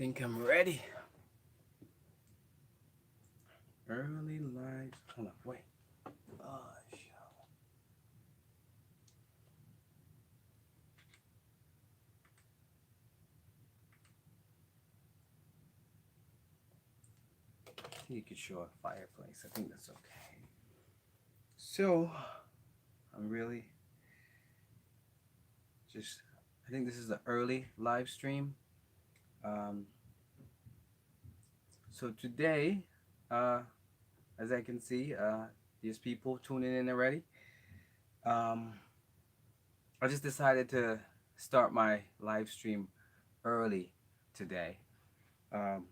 Think I'm ready. Early light. Hold on, wait. Oh, you could show a fireplace. I think that's okay. So, I'm really just. I think this is the early live stream. Um, so today, uh, as I can see, there's people tuning in already. Um, I just decided to start my live stream early today, um,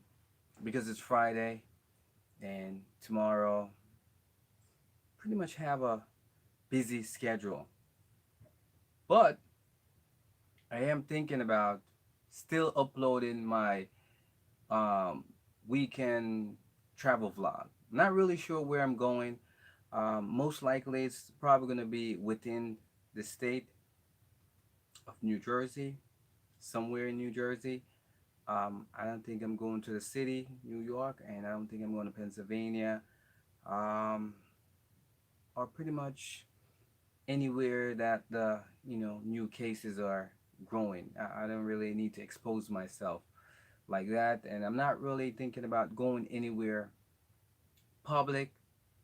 because it's Friday and tomorrow pretty much have a busy schedule. But I am thinking about still uploading my um, weekend travel vlog. Not really sure where I'm going. Most likely it's probably going to be within the state of New Jersey, somewhere in New Jersey. I don't think I'm going to the city, New York, and I don't think I'm going to Pennsylvania, um, or pretty much anywhere that the new cases are growing. I don't really need to expose myself like that, and I'm not really thinking about going anywhere public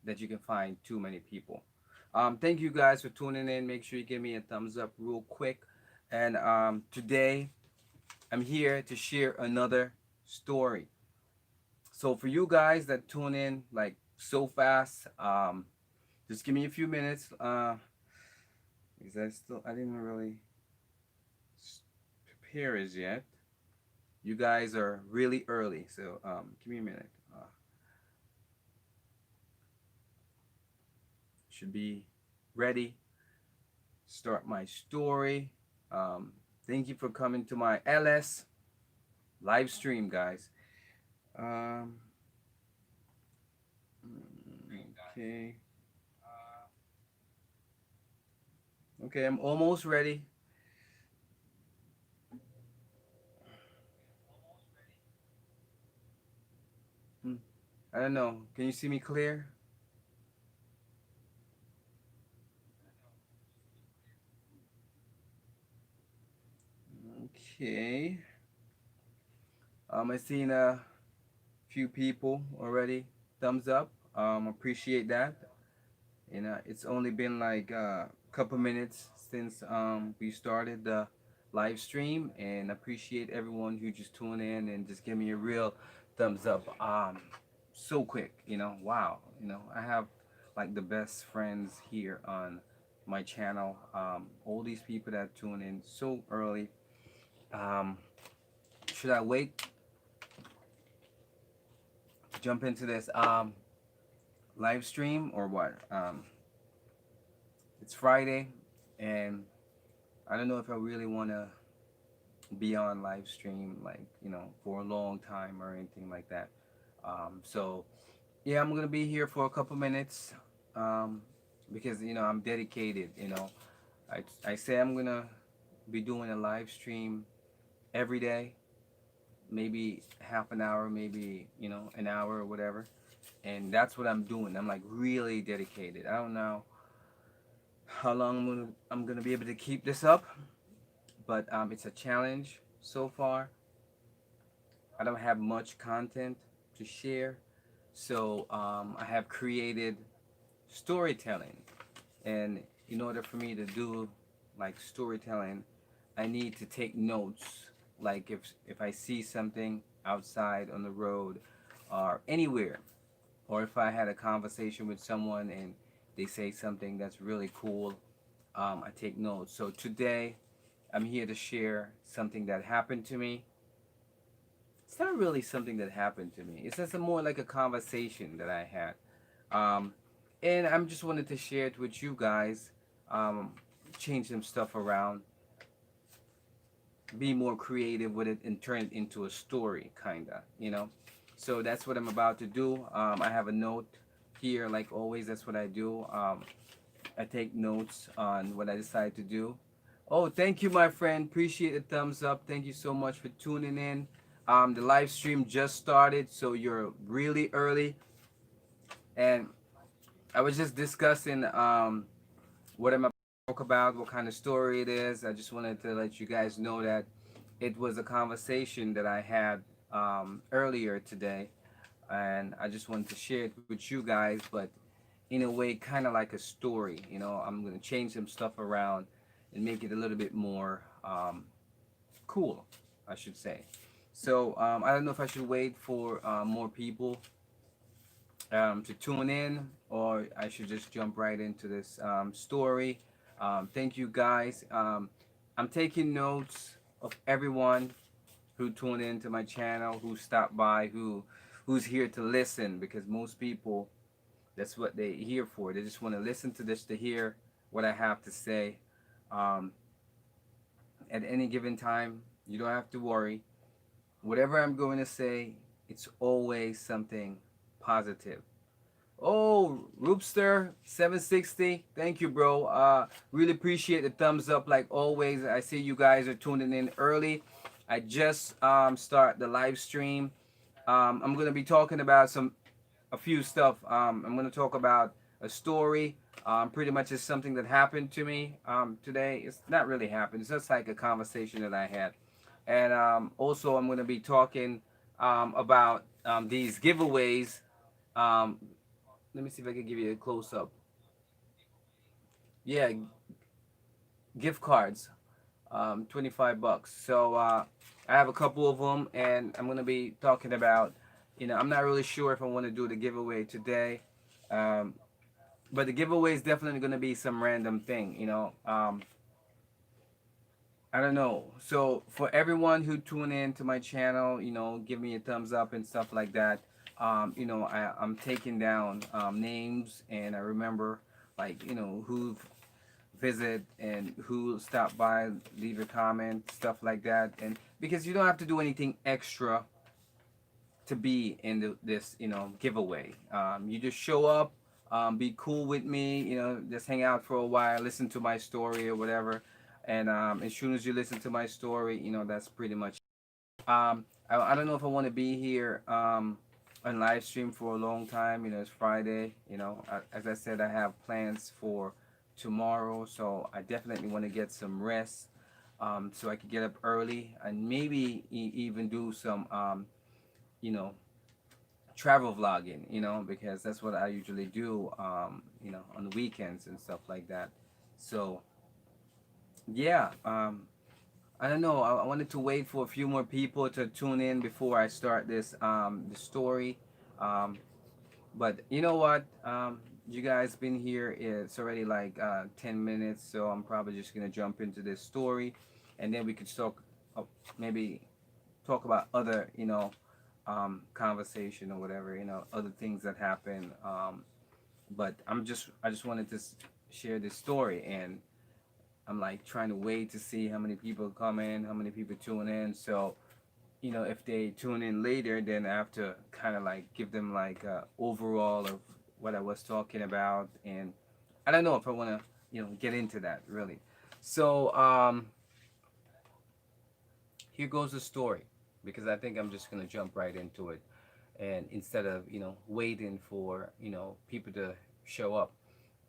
that you can find too many people. Thank you guys for tuning in. Make sure you give me a thumbs up real quick. And today I'm here to share another story. So for you guys that tune in like so fast, just give me a few minutes. Because I didn't really prepare as yet. You guys are really early, so give me a minute. Should be ready. Start my story. Um, Thank you for coming to my LS live stream, guys. Um, okay. Okay, I'm almost ready. Hmm, I don't know. Can you see me clear? Okay. I seen a few people already. Thumbs up. Appreciate that. And it's only been like a couple minutes since we started the live stream, and appreciate everyone who just tuned in and just give me a real thumbs up. So quick, wow. I have like the best friends here on my channel. All these people that tune in so early. Um, should I wait to jump into this live stream or what? It's Friday, and I don't know if I really want to be on live stream like for a long time or anything like that. So yeah, I'm gonna be here for a couple minutes, um, because I'm dedicated. I say I'm gonna be doing a live stream every day, maybe half an hour, maybe an hour or whatever, and that's what I'm doing. I'm like really dedicated. I don't know how long I'm gonna be able to keep this up, but it's a challenge so far. I don't have much content to share, so I have created storytelling. And in order for me to do like storytelling, I need to take notes. Like if I see something outside on the road or anywhere, or if I had a conversation with someone and they say something that's really cool, I take notes. So today, I'm here to share something that happened to me. It's not really something that happened to me. It's just more like a conversation that I had. Um, and I'm just wanted to share it with you guys. Um, Change some stuff around, be more creative with it, and turn it into a story, kinda. So that's what I'm about to do. I have a note here, like always. That's what I do. I take notes on what I decide to do. Oh, thank you, my friend. Appreciate the thumbs up. Thank you so much for tuning in. The live stream just started, so you're really early. And I was just discussing what I'm about to talk about, what kind of story it is. I just wanted to let you guys know that it was a conversation that I had earlier today, and I just wanted to share it with you guys, but in a way, kind of like a story. I'm gonna change some stuff around and make it a little bit more cool, I should say. So I don't know if I should wait for more people to tune in, or I should just jump right into this story. Thank you guys. I'm taking notes of everyone who tuned into my channel, who stopped by, who's here to listen, because most people, that's what they here for. They just want to listen to this to hear what I have to say. Um, at any given time, you don't have to worry. Whatever I'm going to say, it's always something positive. Oh, Roopster 760, thank you, bro. Really appreciate the thumbs up like always. I see you guys are tuning in early. I just start the live stream. I'm gonna be talking about a few stuff. I'm gonna talk about a story. Pretty much it's something that happened to me today. It's not really happened. It's just like a conversation that I had, and also I'm gonna be talking about these giveaways. Um, Let me see if I can give you a close up. Yeah, gift cards, 25 bucks. So I have a couple of them, and I'm gonna be talking about. I'm not really sure if I want to do the giveaway today, um, but the giveaway is definitely gonna be some random thing. I don't know. So for everyone who tune in to my channel, give me a thumbs up and stuff like that. I'm taking down names, and I remember like who visit and who stop by, leave a comment, stuff like that. And because you don't have to do anything extra to be in this giveaway. You just show up, be cool with me, just hang out for a while, listen to my story or whatever. And as soon as you listen to my story, that's pretty much. I don't know if I want to be here on live stream for a long time. It's Friday. As I said, I have plans for tomorrow, so I definitely want to get some rest, so I could get up early and maybe even do some you know travel vlogging. Because that's what I usually do. On the weekends and stuff like that. So yeah. I don't know. I wanted to wait for a few more people to tune in before I start this the story. Um, but you know what? You guys been here. It's already like 10 minutes, so I'm probably just gonna jump into this story, and then we could talk, maybe talk about other conversation or whatever, other things that happen. But I just wanted to share this story, and I'm like trying to wait to see how many people come in, how many people tune in. So, if they tune in later, then I have to kind of like give them like a overall of what I was talking about. And I don't know if I want to, get into that really. So, here goes the story, because I think I'm just going to jump right into it. And instead of, waiting for, people to show up.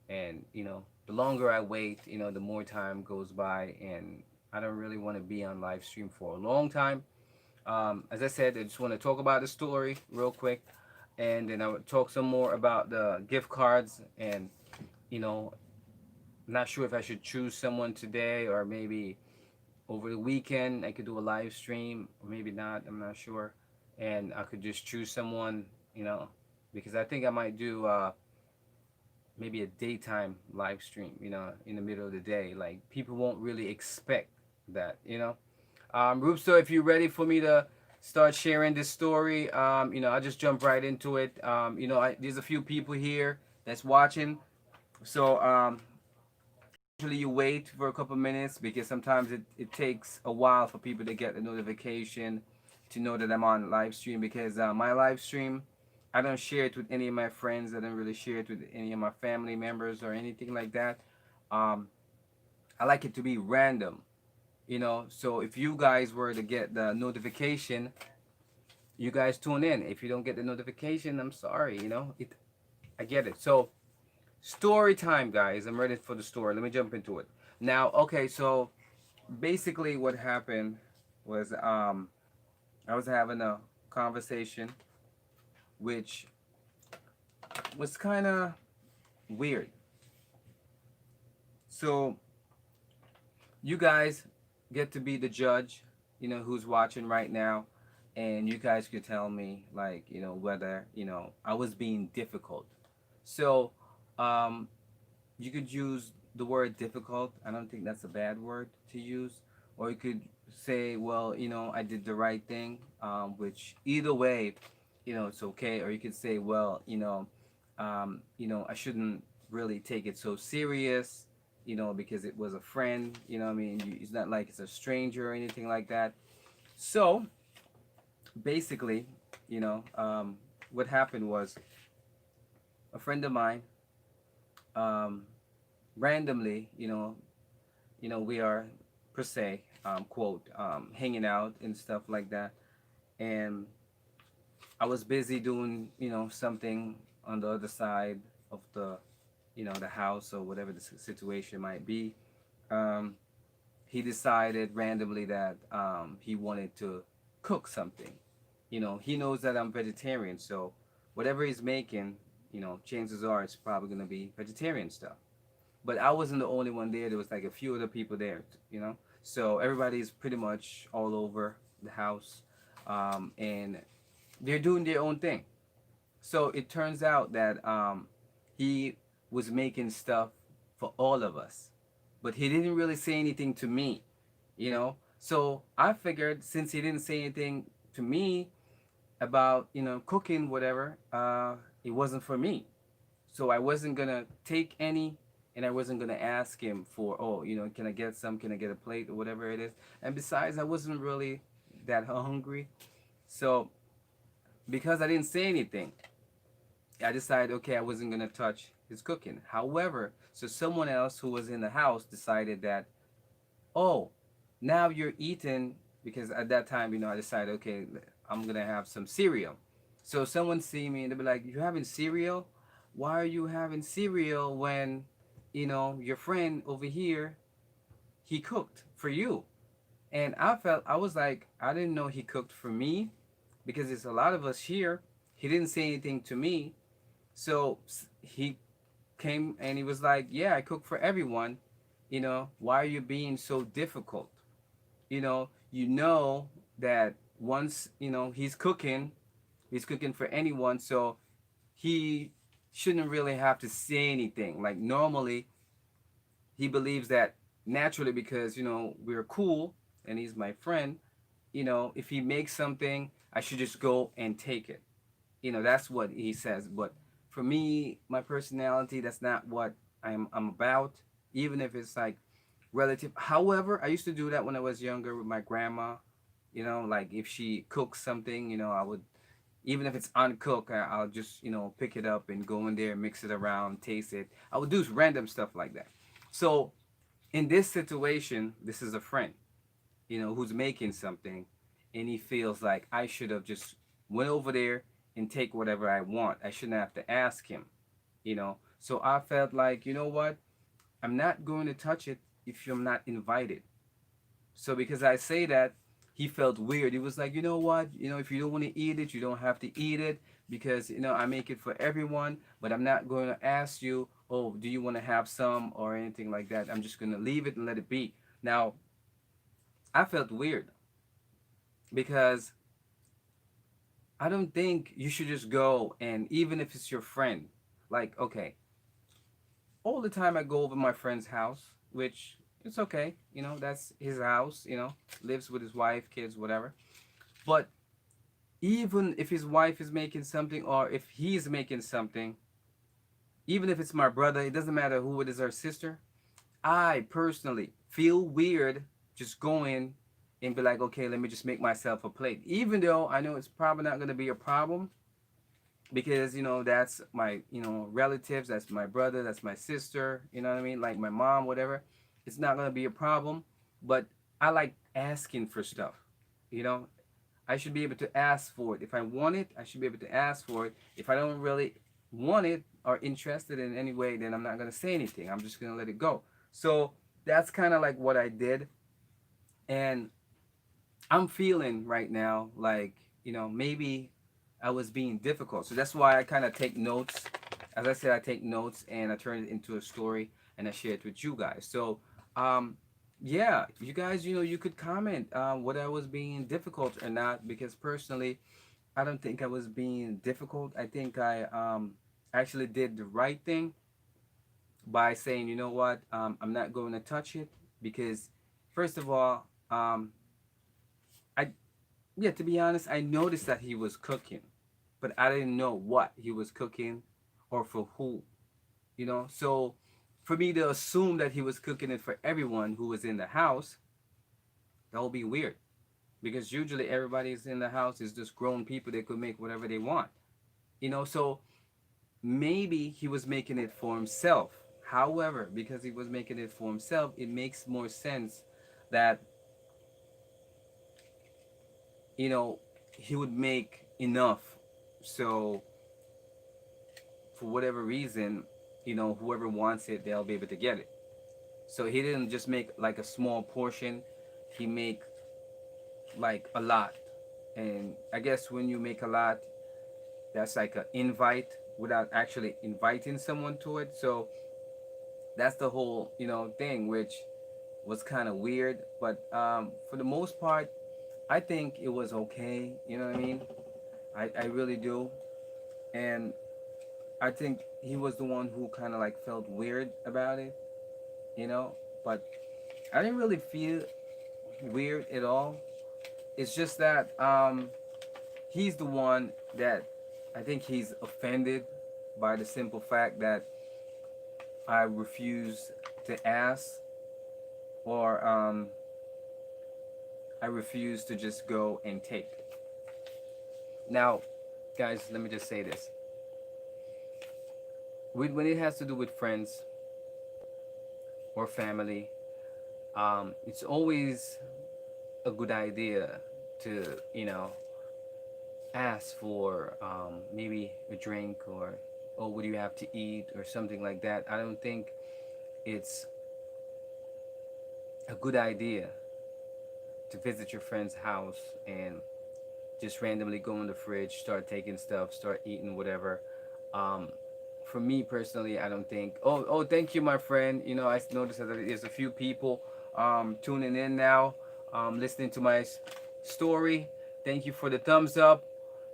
And the longer I wait, the more time goes by, and I don't really want to be on live stream for a long time. As I said, I just want to talk about the story real quick, and then I would talk some more about the gift cards. And you know I'm not sure if I should choose someone today, or maybe over the weekend I could do a live stream, or maybe not, I'm not sure. And I could just choose someone, because I think I might do maybe a daytime live stream, in the middle of the day. Like people won't really expect that, Roopster, if you're ready for me to start sharing this story, I'll just jump right into it. There's a few people here that's watching, so usually you wait for a couple minutes, because sometimes it takes a while for people to get the notification to know that I'm on live stream. Because my live stream, I don't share it with any of my friends. I don't really share it with any of my family members or anything like that. Um, I like it to be random, so if you guys were to get the notification, you guys tune in. If you don't get the notification, I'm sorry. I get it. So story time, guys. I'm ready for the story. Let me jump into it now. Okay, so basically, what happened was I was having a conversation, which was kind of weird. So you guys get to be the judge, who's watching right now, and you guys could tell me, like, whether, I was being difficult. So, um, you could use the word difficult. I don't think that's a bad word to use. Or you could say, well, I did the right thing, which either way, it's okay. Or you could say, well, I shouldn't really take it so serious, because it was a friend. I mean, it's not like it's a stranger or anything like that. So basically, what happened was a friend of mine, um, randomly, we are per se, quote, hanging out and stuff like that, and I was busy doing, something on the other side of the house or whatever the situation might be. Um, he decided randomly that he wanted to cook something. He knows that I'm vegetarian, so whatever he's making, chances are it's probably gonna be vegetarian stuff. But I wasn't the only one there. There was like a few other people there, So everybody's pretty much all over the house, and they're doing their own thing. So it turns out that he was making stuff for all of us, but he didn't really say anything to me. So I figured since he didn't say anything to me about cooking whatever, it wasn't for me. So I wasn't gonna take any, and I wasn't gonna ask him for, oh, can I get some? Can I get a plate or whatever it is? And besides, I wasn't really that hungry. So because I didn't say anything, I decided, okay, I wasn't gonna touch his cooking. However, so someone else who was in the house decided that, oh, now you're eating, because at that time, I decided, okay, I'm gonna have some cereal. So someone see me and they'll be like, "You having cereal? Why are you having cereal when, your friend over here, he cooked for you?" And I was like, I didn't know he cooked for me, because there's a lot of us here. He didn't say anything to me, so he came and he was like, "Yeah, I cook for everyone. Why are you being so difficult? You know that once he's cooking for anyone, so he shouldn't really have to say anything. Like normally, he believes that naturally, because we're cool and he's my friend. If he makes something, I should just go and take it. That's what he says. But for me, my personality, that's not what I'm about. Even if it's like relative. However, I used to do that when I was younger with my grandma. Like if she cooks something, I would, even if it's uncooked, I'll just pick it up and go in there, mix it around, taste it. I would do random stuff like that. So in this situation, this is a friend, who's making something, and he feels like I should have just went over there and take whatever I want. I shouldn't have to ask him. So I felt like, you know what? I'm not going to touch it if you're not invited. So because I say that, he felt weird. He was like, you know what? If you don't want to eat it, you don't have to eat it, because I make it for everyone. But I'm not going to ask you, oh, do you want to have some or anything like that? I'm just going to leave it and let it be. Now, I felt weird because I don't think you should just go, and even if it's your friend, like, okay, all the time I go over my friend's house, which it's okay, that's his house, lives with his wife, kids, whatever. But even if his wife is making something, or if he's making something, even if it's my brother, it doesn't matter who it is, or sister, I personally feel weird just going and be like, okay, let me just make myself a plate. Even though I know it's probably not going to be a problem, because that's my relatives, that's my brother, that's my sister, you know what I mean, like my mom, whatever. It's not going to be a problem. But I like asking for stuff, you know I should be able to ask for it. If I want it, I should be able to ask for it. If I don't really want it or interested in any way, then I'm not gonna say anything. I'm just gonna let it go. So that's kind of like what I did, and I'm feeling right now like, maybe I was being difficult. So that's why I kind of take notes. As I said, I take notes and I turn it into a story and I share it with you guys. So, um, yeah, you guys, you could comment whether I was being difficult or not, because personally, I don't think I was being difficult. I think I actually did the right thing by saying, you know what, I'm not going to touch it because, first of all, I yeah, to be honest, I noticed that he was cooking, but I didn't know what he was cooking or for who, So for me to assume that he was cooking it for everyone who was in the house, that would be weird. Because usually everybody's in the house is just grown people. They could make whatever they want, So maybe he was making it for himself. However, because he was making it for himself, it makes more sense that, you know, he would make enough. So for whatever reason, whoever wants it, they'll be able to get it. So he didn't just make like a small portion, he make like a lot. And I guess when you make a lot, that's like an invite without actually inviting someone to it. So that's the whole, thing, which was kind of weird. But for the most part, I think it was okay. You know what I mean? I really do. And I think he was the one who kind of like felt weird about it, you know? But I didn't really feel weird at all. It's just that he's the one that I think he's offended by the simple fact that I refuse to ask, or I refuse to just go and take. Now, guys, let me just say this. When it has to do with friends or family, it's always a good idea to, ask for maybe a drink, or, oh, what do you have to eat, or something like that. I don't think it's a good idea to visit your friend's house and just randomly go in the fridge, start taking stuff, start eating whatever. Um, for me personally, I don't think. Oh, thank you, my friend. I noticed that there's a few people tuning in now, listening to my story. Thank you for the thumbs up.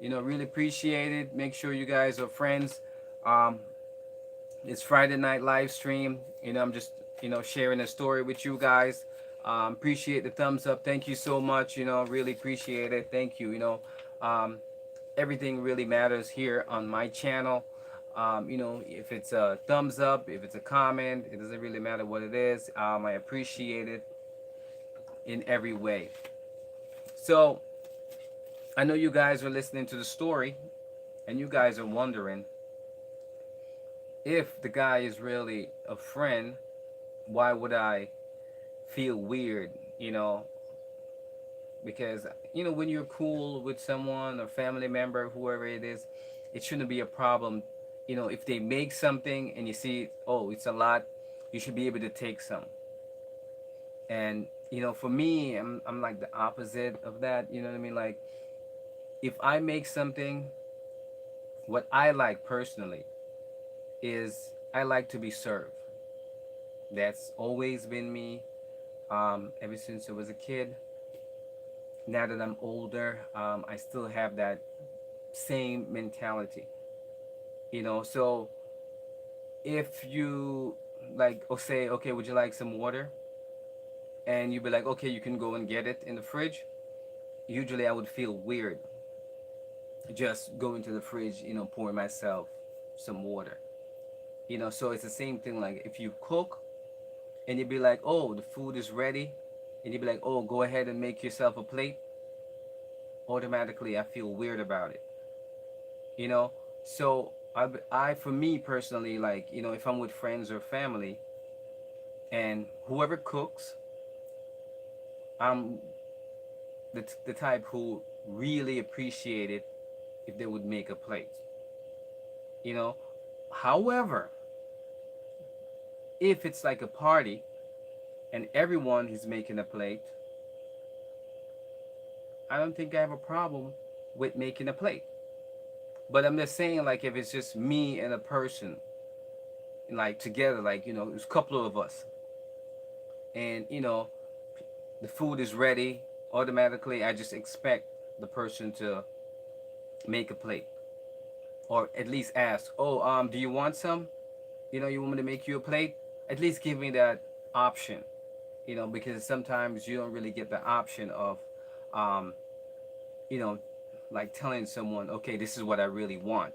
Really appreciate it. Make sure you guys are friends. Um, it's Friday night live stream. I'm just sharing a story with you guys. Appreciate the thumbs up. Thank you so much. Really appreciate it. Thank you. Um, everything really matters here on my channel. If it's a thumbs up, if it's a comment, it doesn't really matter what it is. I appreciate it in every way. So I know you guys are listening to the story, and you guys are wondering, if the guy is really a friend, why would I feel weird? Because when you're cool with someone or family member, whoever it is, it shouldn't be a problem. If they make something and you see, oh, it's a lot, you should be able to take some. And for me, I'm like the opposite of that. You know what I mean? Like, if I make something, what I like personally is I like to be served. That's always been me, ever since I was a kid. Now that I'm older, I still have that same mentality. So if you like, or say, okay, would you like some water? And you'd be like, okay, you can go and get it in the fridge. Usually I would feel weird just going to the fridge, pouring myself some water. So it's the same thing. Like, if you cook and you'd be like, oh, the food is ready, and you'd be like, oh, go ahead and make yourself a plate, automatically I feel weird about it. you know so I for me personally, like, if I'm with friends or family and whoever cooks, I'm the type who really appreciate it if they would make a plate. You know, however, if it's like a party and everyone is making a plate, I don't think I have a problem with making a plate. But I'm just saying, like, if it's just me and a person, like together, like, there's a couple of us, and the food is ready, automatically I just expect the person to make a plate, or at least ask, oh, do you want some? You want me to make you a plate? At least give me that option, because sometimes you don't really get the option of, um, you know, like telling someone, okay, this is what I really want.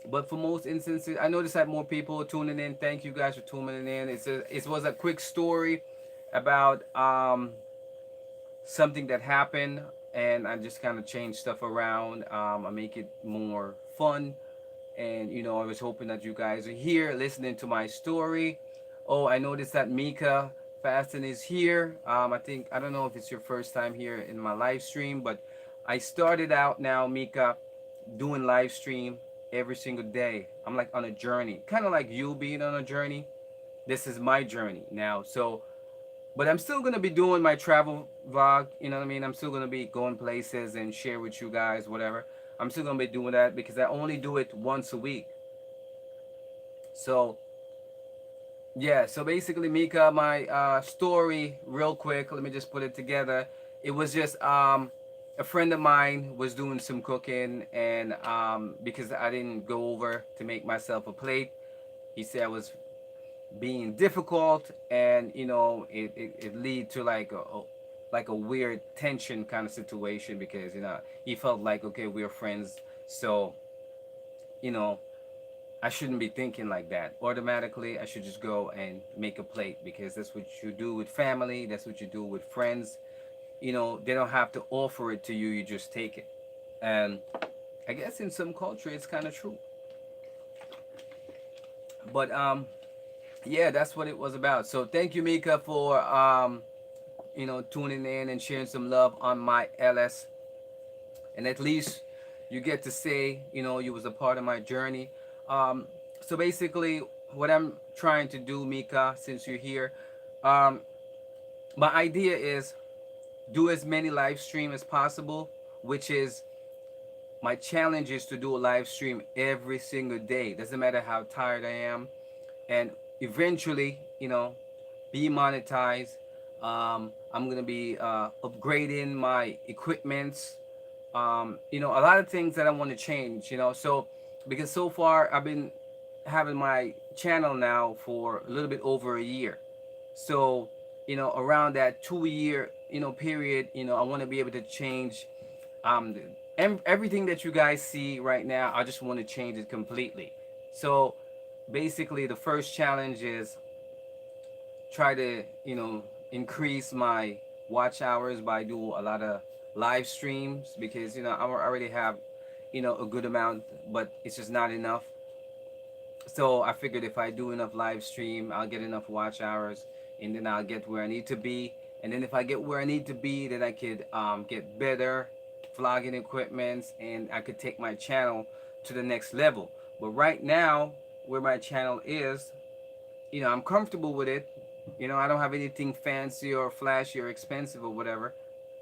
But for most instances, I noticed that more people are tuning in. Thank you guys for tuning in. It was a quick story about something that happened, and I just kind of change stuff around. I make it more fun, and I was hoping that you guys are here listening to my story. Oh, I noticed that Mika Fasten is here. I don't know if it's your first time here in my live stream, but I started out now, Mika, doing live stream every single day. I'm like on a journey, kind of like you being on a journey. This is my journey now. So, but I'm still gonna be doing my travel vlog. You know what I mean? I'm still gonna be going places and share with you guys whatever. I'm still gonna be doing that because I only do it once a week. So yeah. So basically, Mika, my story, real quick. Let me just put it together. It was just a friend of mine was doing some cooking, and because I didn't go over to make myself a plate, he said I was being difficult, and it lead to like a weird tension kind of situation, because he felt like, okay, we're friends, so you know I shouldn't be thinking like that. Automatically I should just go and make a plate, because that's what you do with family, that's what you do with friends. They don't have to offer it to you, you just take it. And I guess in some culture it's kind of true. But yeah, that's what it was about. So thank you, Mika, for tuning in and sharing some love on my LS. And at least you get to say, you was a part of my journey. So basically, what I'm trying to do, Mika, since you're here, um, my idea is do as many live stream as possible, which is my challenge is to do a live stream every single day. Doesn't matter how tired I am, and eventually, be monetized. I'm gonna be upgrading my equipments. A lot of things that I want to change. So because so far I've been having my channel now for a little bit over a year. So around that 2 year period, I want to be able to change everything that you guys see right now. I just want to change it completely. So basically, the first challenge is try to increase my watch hours by do a lot of live streams, because I already have a good amount, but it's just not enough. So I figured if I do enough live stream, I'll get enough watch hours, and then I'll get where I need to be. And then if I get where I need to be, then I could get better vlogging equipments, and I could take my channel to the next level. But right now, where my channel is, I'm comfortable with it. I don't have anything fancy or flashy or expensive or whatever.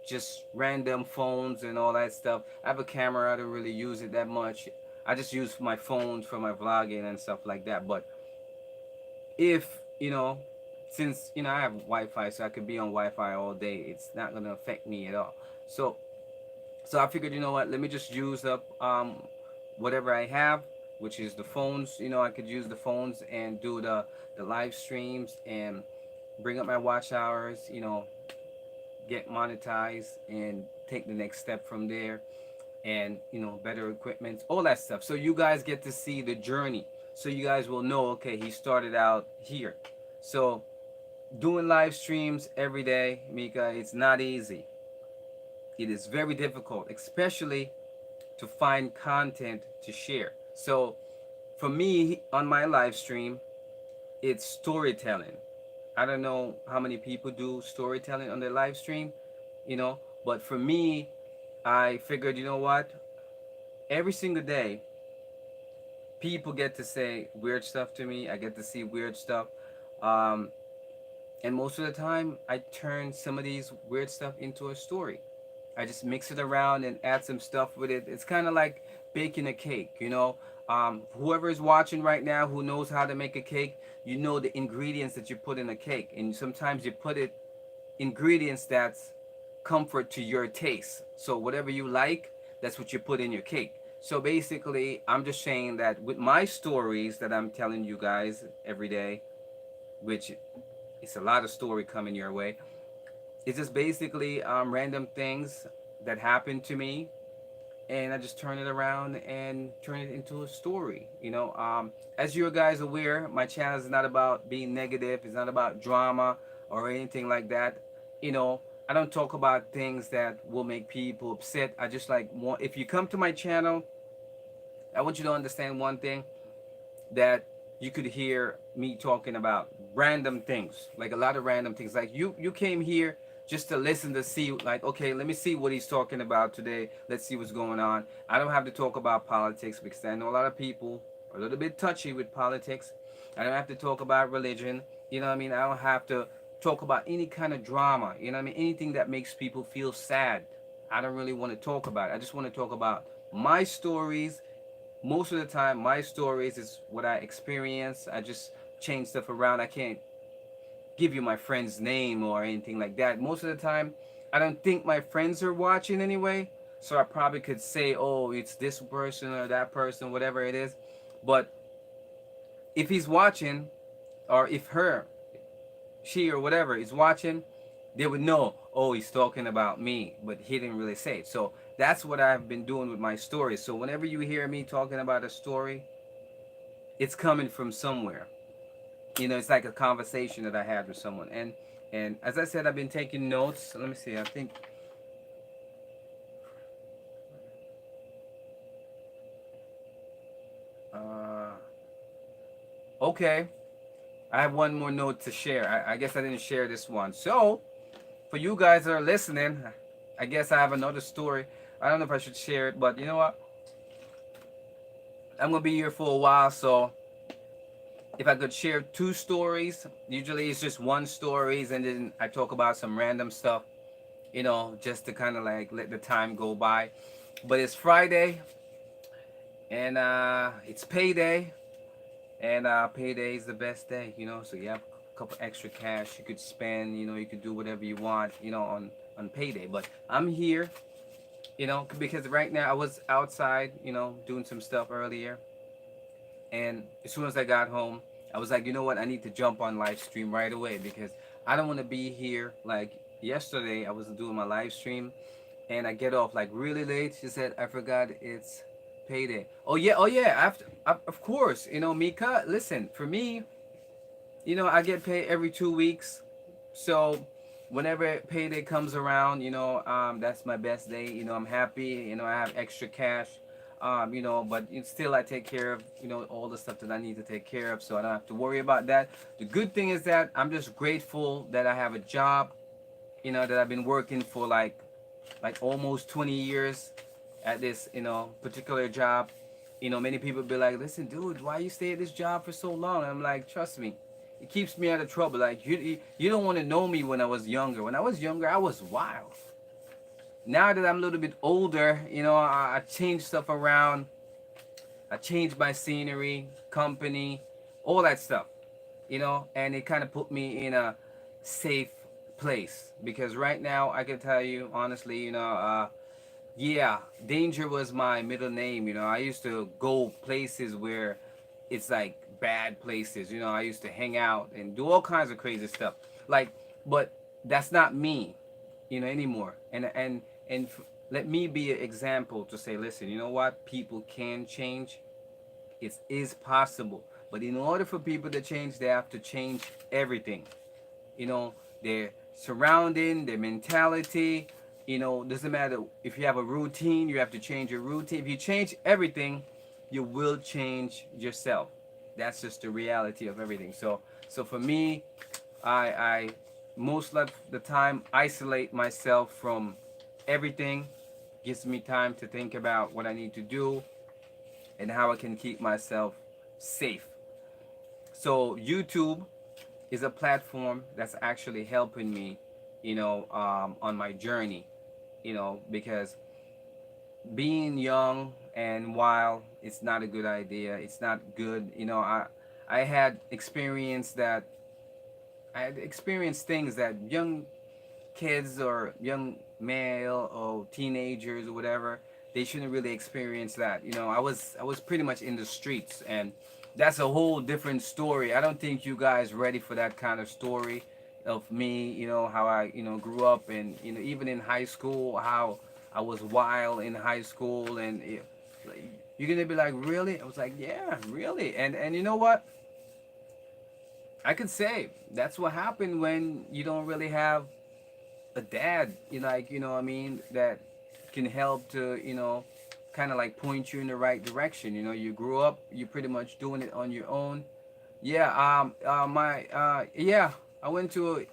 Just random phones and all that stuff. I have a camera. I don't really use it that much. I just use my phones for my vlogging and stuff like that. But if since I have Wi-Fi, so I could be on Wi-Fi all day, it's not gonna affect me at all. So I figured, what, let me just use up whatever I have, which is the phones. I could use the phones and do the live streams and bring up my watch hours, get monetized and take the next step from there, and better equipment, all that stuff. So you guys get to see the journey. So you guys will know, okay, he started out here. So doing live streams every day, Mika, it's not easy. It is very difficult, especially to find content to share. So for me on my live stream, it's storytelling. I don't know how many people do storytelling on their live stream, but for me, I figured, you know what? Every single day, people get to say weird stuff to me. I get to see weird stuff. Um, and most of the time, I turn some of these weird stuff into a story. I just mix it around and add some stuff with it. It's kind of like baking a cake, you know. Whoever is watching right now who knows how to make a cake, you know the ingredients that you put in a cake. And sometimes you put it ingredients that's comfort to your taste. So whatever you like, that's what you put in your cake. So basically, I'm just saying that with my stories that I'm telling you guys every day, which it's a lot of story coming your way. It's just basically random things that happen to me, and I just turn it around and turn it into a story. As you guys aware, my channel is not about being negative. It's not about drama or anything like that. You know, I don't talk about things that will make people upset. I just like want. If you come to my channel, I want you to understand one thing, that you could hear me talking about random things, like a lot of random things. Like you came here just to listen, to see, like, okay, let me see what he's talking about today. Let's see what's going on. I don't have to talk about politics because I know a lot of people are a little bit touchy with politics. I don't have to talk about religion. You know what I mean? I don't have to talk about any kind of drama. You know what I mean? Anything that makes people feel sad. I don't really want to talk about it. I just want to talk about my stories. Most of the time, my stories is what I experience. I just change stuff around. I can't give you my friend's name or anything like that. Most of the time, I don't think my friends are watching anyway. So I probably could say, oh, it's this person or that person, whatever it is. But if he's watching, or if she or whatever is watching, they would know, oh, he's talking about me, but he didn't really say it. So that's what I've been doing with my stories. So whenever you hear me talking about a story, it's coming from somewhere. It's like a conversation that I had with someone. And as I said, I've been taking notes. Let me see. I think uh okay. I have one more note to share. I guess I didn't share this one. So for you guys that are listening, I guess I have another story. I don't know if I should share it, but you know what? I'm gonna be here for a while, so if I could share two stories, usually it's just one stories, and then I talk about some random stuff, just to kind of like let the time go by. But it's Friday, and it's payday, and payday is the best day, so you have a couple extra cash you could spend, you could do whatever you want, on payday. But I'm here, because right now I was outside, doing some stuff earlier. And as soon as I got home, I was like, you know what? I need to jump on live stream right away because I don't want to be here. Like yesterday, I was doing my live stream and I get off like really late. She said, I forgot it's payday. Oh yeah. After, of course, Mika, listen, for me, I get paid every 2 weeks. So whenever payday comes around, that's my best day. I'm happy. I have extra cash. But still I take care of, all the stuff that I need to take care of, so I don't have to worry about that. The good thing is that I'm just grateful that I have a job, that I've been working for like almost 20 years at this, particular job. Many people be like, listen, dude, why you stay at this job for so long? And I'm like, trust me, it keeps me out of trouble. Like you don't want to know me when I was younger. When I was younger, I was wild. Now that I'm a little bit older, I change stuff around. I changed my scenery, company, all that stuff, and it kind of put me in a safe place because right now I can tell you honestly, yeah, danger was my middle name. I used to go places where it's like bad places. I used to hang out and do all kinds of crazy stuff. Like, but that's not me, anymore. And let me be an example to say, listen, you know what? People can change. It is possible. But in order for people to change, they have to change everything. Their surrounding, their mentality. Doesn't matter if you have a routine, you have to change your routine. If you change everything, you will change yourself. That's just the reality of everything. So for me, I most of the time isolate myself from everything, gives me time to think about what I need to do and how I can keep myself safe. So YouTube is a platform that's actually helping me, on my journey, because being young and wild, it's not a good idea. It's not good. I had experienced that. I had experienced things that young kids or young male or teenagers or whatever, they shouldn't really experience that. I was pretty much in the streets, and that's a whole different story. I don't think you guys ready for that kind of story of me, how I, grew up, and even in high school, how I was wild in high school. And like, you're gonna be like, really? I was like, yeah, really. And you know what, I could say that's what happened when you don't really have a dad, what I mean, that can help to, kind of like point you in the right direction. You grew up, you're pretty much doing it on your own. Yeah, I went to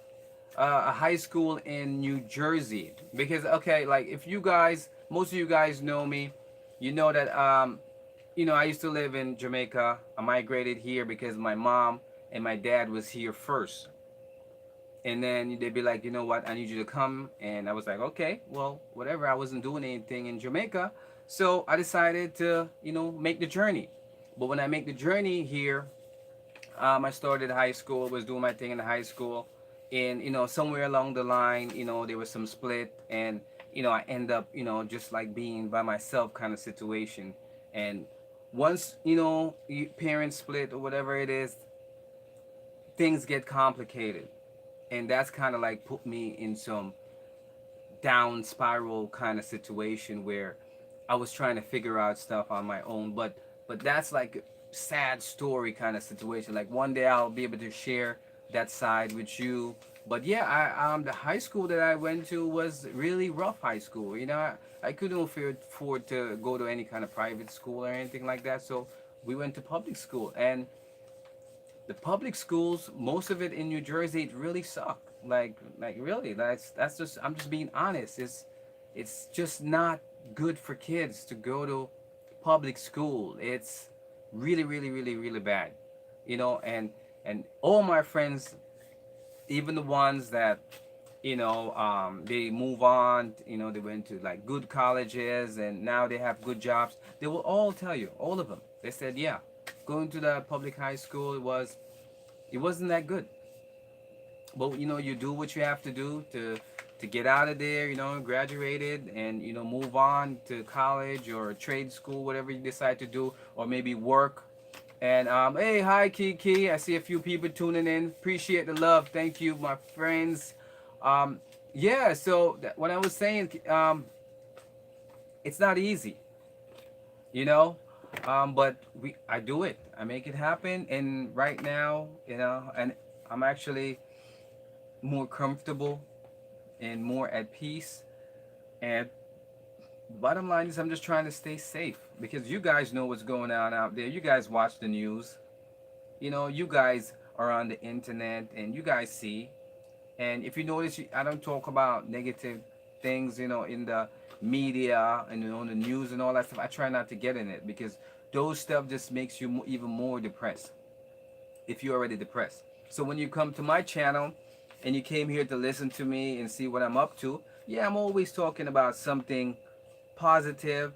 a high school in New Jersey because, okay, like if you guys, most of you guys know me, you know that, I used to live in Jamaica. I migrated here because my mom and my dad was here first, and then they'd be like, you know what, I need you to come. And I was like, okay, well, whatever. I wasn't doing anything in Jamaica, so I decided to, make the journey. But when I make the journey here, I started high school, was doing my thing in the high school, and somewhere along the line, there was some split, and I end up, just like being by myself kind of situation. And once parents split or whatever it is, things get complicated, and that's kind of like put me in some down spiral kind of situation where I was trying to figure out stuff on my own. But that's like a sad story kind of situation. Like one day I'll be able to share that side with you. But yeah, the high school that I went to was really rough high school. I couldn't afford to go to any kind of private school or anything like that. So we went to public school, and the public schools, most of it in New Jersey, it really suck. Like really, that's just, I'm just being honest. It's just not good for kids to go to public school. It's really, really, really, really bad. And all my friends, even the ones that they move on, they went to like good colleges and now they have good jobs, they will all tell you, all of them, they said, yeah, going to the public high school, it wasn't that good. But you do what you have to do to get out of there, graduated, and move on to college or trade school, whatever you decide to do, or maybe work. And hey, hi Kiki, I see a few people tuning in. Appreciate the love, thank you, my friends. um yeah, so what I was saying, it's not easy, you know but I do it, I make it happen. And right now, and I'm actually more comfortable and more at peace. And bottom line is, I'm just trying to stay safe because you guys know what's going on out there. You guys watch the news. You guys are on the internet and you guys see. And if you notice, I don't talk about negative things, in the media and on the news and all that stuff. I try not to get in it because those stuff just makes you even more depressed if you're already depressed. So when you come to my channel and you came here to listen to me and see what I'm up to, yeah, I'm always talking about something positive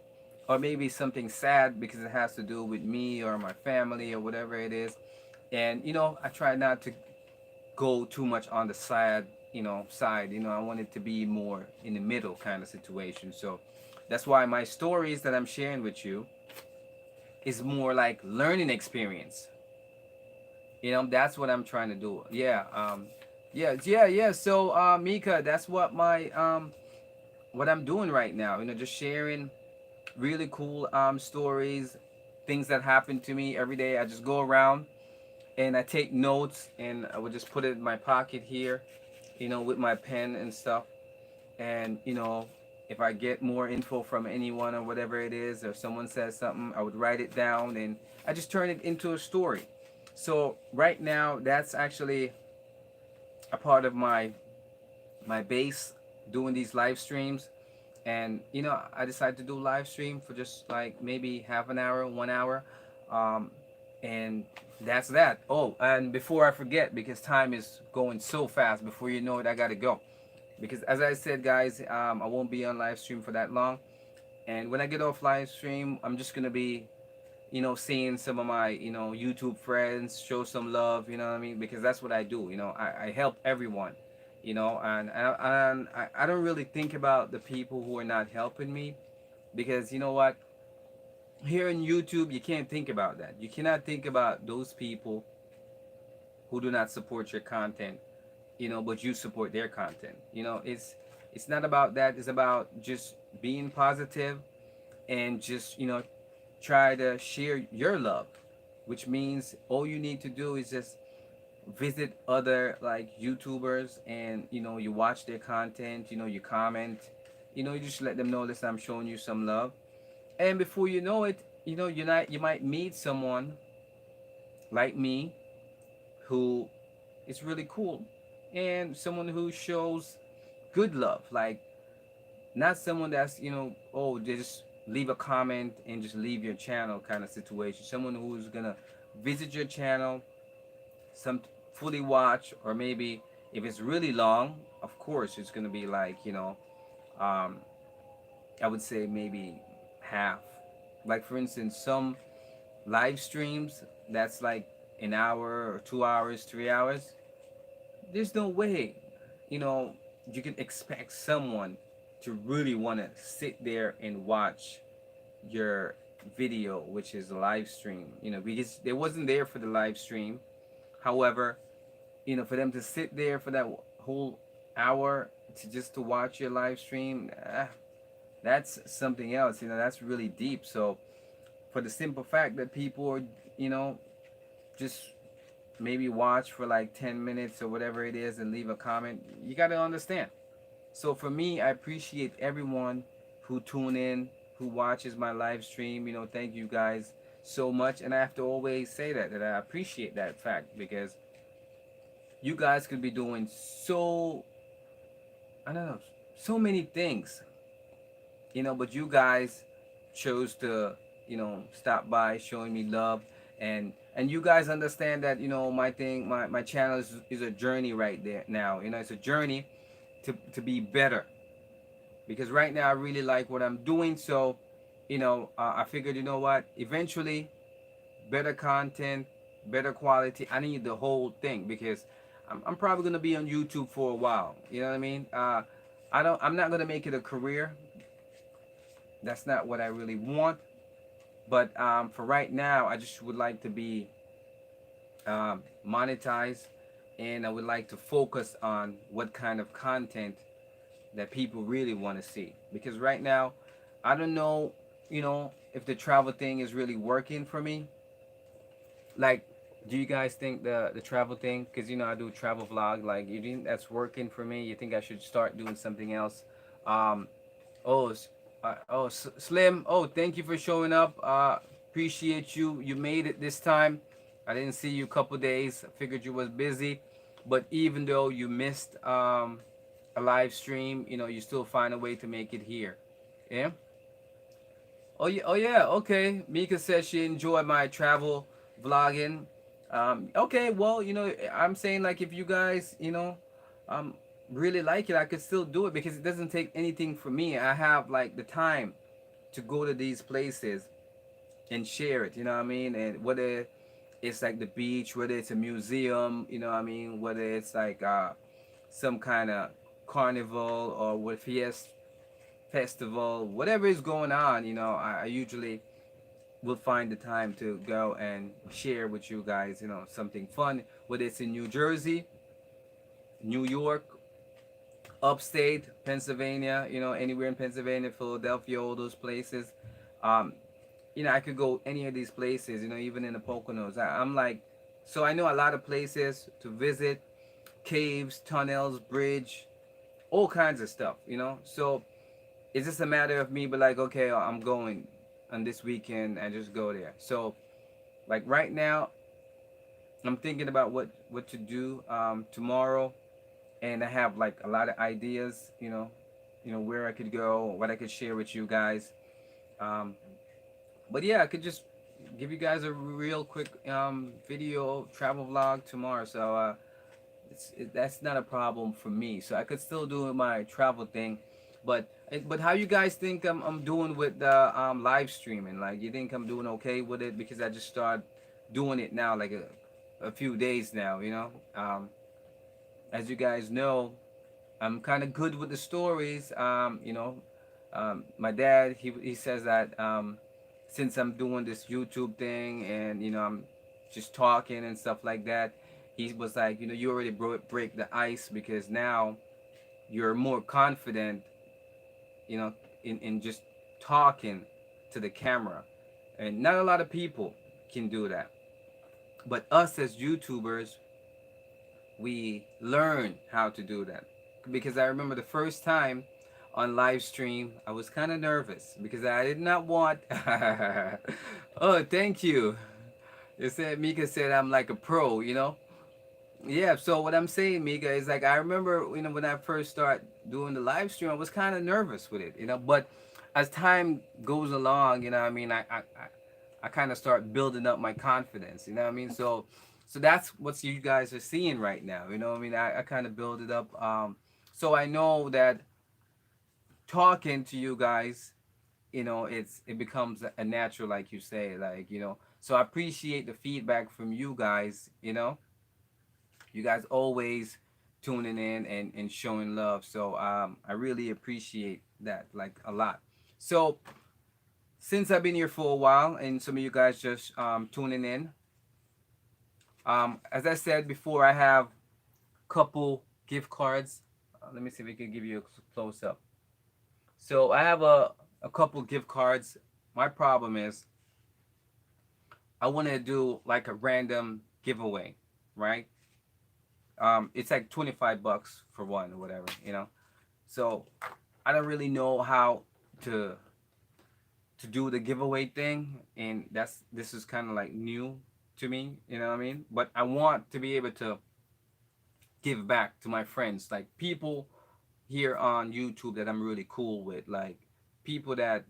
or maybe something sad because it has to do with me or my family or whatever it is. And I try not to go too much on the side. I want it to be more in the middle kind of situation. So that's why my stories that I'm sharing with you is more like learning experience. That's what I'm trying to do. Yeah. Yeah. So Mika, that's what I'm doing right now. Just sharing really cool stories, things that happen to me every day. I just go around and I take notes, and I would just put it in my pocket here, with my pen and stuff. And if I get more info from anyone or whatever it is, or someone says something, I would write it down and I just turn it into a story. So right now, that's actually a part of my base, doing these live streams. And I decided to do live stream for just like maybe half an hour, 1 hour, um, and that's that. Oh, and before I forget, because time is going so fast, before you know it, I gotta go. Because as I said, guys, I won't be on live stream for that long. And when I get off live stream, I'm just gonna be seeing some of my, YouTube friends, show some love, you know what I mean? Because that's what I do, I help everyone, and I don't really think about the people who are not helping me, because you know what? Here in YouTube, you can't think about that. You cannot think about those people who do not support your content, but you support their content. It's not about that. It's about just being positive and just, try to share your love, which means all you need to do is just visit other like YouTubers, and you watch their content, you comment, you just let them know, listen, I'm showing you some love. And before you know it, you might meet someone like me who is really cool, and someone who shows good love, like not someone that's, oh, they just leave a comment and just leave your channel kind of situation. Someone who's gonna visit your channel, some fully watch, or maybe if it's really long, of course it's gonna be like, um, I would say maybe half. Like for instance, some live streams that's like an hour or 2 hours, 3 hours. There's no way, you know, you can expect someone to really want to sit there and watch your video, which is a live stream, because they wasn't there for the live stream. However, for them to sit there for that whole hour to just to watch your live stream, that's something else. That's really deep. So for the simple fact that people are, just maybe watch for like 10 minutes or whatever it is and leave a comment, you got to understand. So for me, I appreciate everyone who tune in, who watches my live stream. Thank you guys so much. And I have to always say that I appreciate that fact, because you guys could be doing so, I don't know, so many things, but you guys chose to, stop by showing me love. And you guys understand that, my thing, my channel is a journey right there now. It's a journey to be better, because right now I really like what I'm doing. So I figured, you know what, eventually better content, better quality. I need the whole thing, because I'm probably gonna be on YouTube for a while. You know what I mean? I'm not gonna make it a career. That's not what I really want. But for right now, I just would like to be monetized, and I would like to focus on what kind of content that people really want to see. Because right now, I don't know, if the travel thing is really working for me. Like, do you guys think the travel thing? Because I do travel vlog. Like, you think that's working for me? You think I should start doing something else? Um, Oh, Slim. Oh, thank you for showing up. Appreciate you. You made it this time. I didn't see you a couple days. I figured you was busy, but even though you missed a live stream, you still find a way to make it here. Yeah. Oh yeah. Oh yeah. Okay. Mika says she enjoyed my travel vlogging. Okay. Well, I'm saying, like, if you guys, um, really like it, I could still do it, because it doesn't take anything from me. I have like the time to go to these places and share it. You know what I mean? And whether it's like the beach, whether it's a museum, you know what I mean, whether it's like some kind of carnival or what festival, whatever is going on, I usually will find the time to go and share with you guys, something fun, whether it's in New Jersey, New York, upstate Pennsylvania, anywhere in Pennsylvania, Philadelphia, all those places. Um, I could go any of these places, even in the Poconos. I'm like, so I know a lot of places to visit, caves, tunnels, bridge, all kinds of stuff, So it's just a matter of me, but like, okay, I'm going on this weekend and just go there. So like right now, I'm thinking about what to do tomorrow, and I have like a lot of ideas, where I could go, what I could share with you guys. Um, but yeah, I could just give you guys a real quick video travel vlog tomorrow. So that's not a problem for me. So I could still do my travel thing. But how you guys think I'm doing with the live streaming? Like, you think I'm doing okay with it? Because I just started doing it now, like a few days now. As you guys know, I'm kind of good with the stories. My dad, he says that since I'm doing this YouTube thing, and I'm just talking and stuff like that, he was like, you already break the ice, because now you're more confident, you know, in just talking to the camera, and not a lot of people can do that. But us as YouTubers, we learn how to do that, because I remember the first time on live stream I was kind of nervous because I did not want oh, thank you. You said Mika said I'm like a pro. Yeah, so what I'm saying, Mika, is like, I remember, when I first started doing the live stream, I was kind of nervous with it. But as time goes along, I mean, I kind of start building up my confidence. You know what I mean? So that's what you guys are seeing right now. I mean, I kind of build it up. So I know that talking to you guys, it becomes a natural, like you say, like, so I appreciate the feedback from you guys. You guys always tuning in and showing love. So I really appreciate that, like, a lot. So since I've been here for a while, and some of you guys just tuning in, as I said before, I have a couple gift cards. Let me see if we can give you a close up. So I have a couple gift cards. My problem is I want to do like a random giveaway, right? It's like 25 bucks for one or whatever. So I don't really know how to to do the giveaway thing, and this is kind of like new to me. You know what I mean? But I want to be able to give back to my friends, like people here on YouTube that I'm really cool with, like people that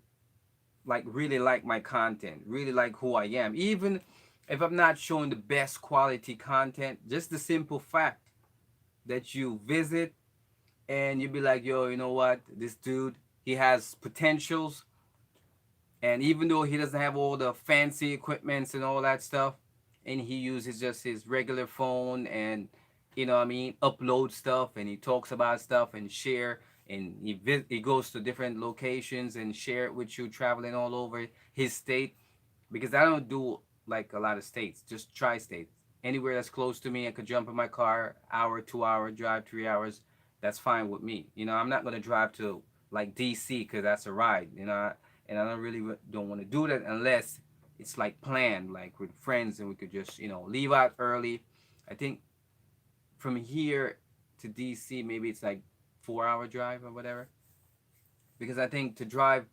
like really like my content, really like who I am, even if I'm not showing the best quality content. Just the simple fact that you visit and you be like, yo, you know what, this dude, he has potentials, and even though he doesn't have all the fancy equipments and all that stuff, and he uses just his regular phone, and what I mean, upload stuff, and he talks about stuff and share, and he goes to different locations and share it with you, traveling all over his state, because I don't do like a lot of states, just tri-states. Anywhere that's close to me, I could jump in my car, hour, 2 hour drive, 3 hours. That's fine with me. I'm not gonna drive to like DC because that's a ride. And I don't really don't want to do that unless it's like planned, like with friends, and we could just leave out early. I think from here to DC, maybe it's like 4 hour drive or whatever. Because I think to drive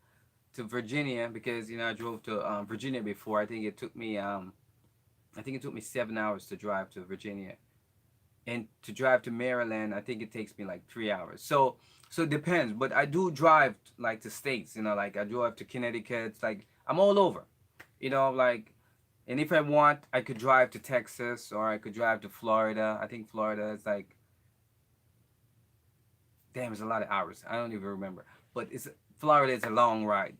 to Virginia, because I drove to Virginia before. I think it took me 7 hours to drive to Virginia, and to drive to Maryland, I think it takes me like 3 hours. So it depends. But I do drive like to states. Like I drive to Connecticut. Like I'm all over. Like, and if I want, I could drive to Texas, or I could drive to Florida. I think Florida is like, damn, it's a lot of hours. I don't even remember. But Florida is a long ride.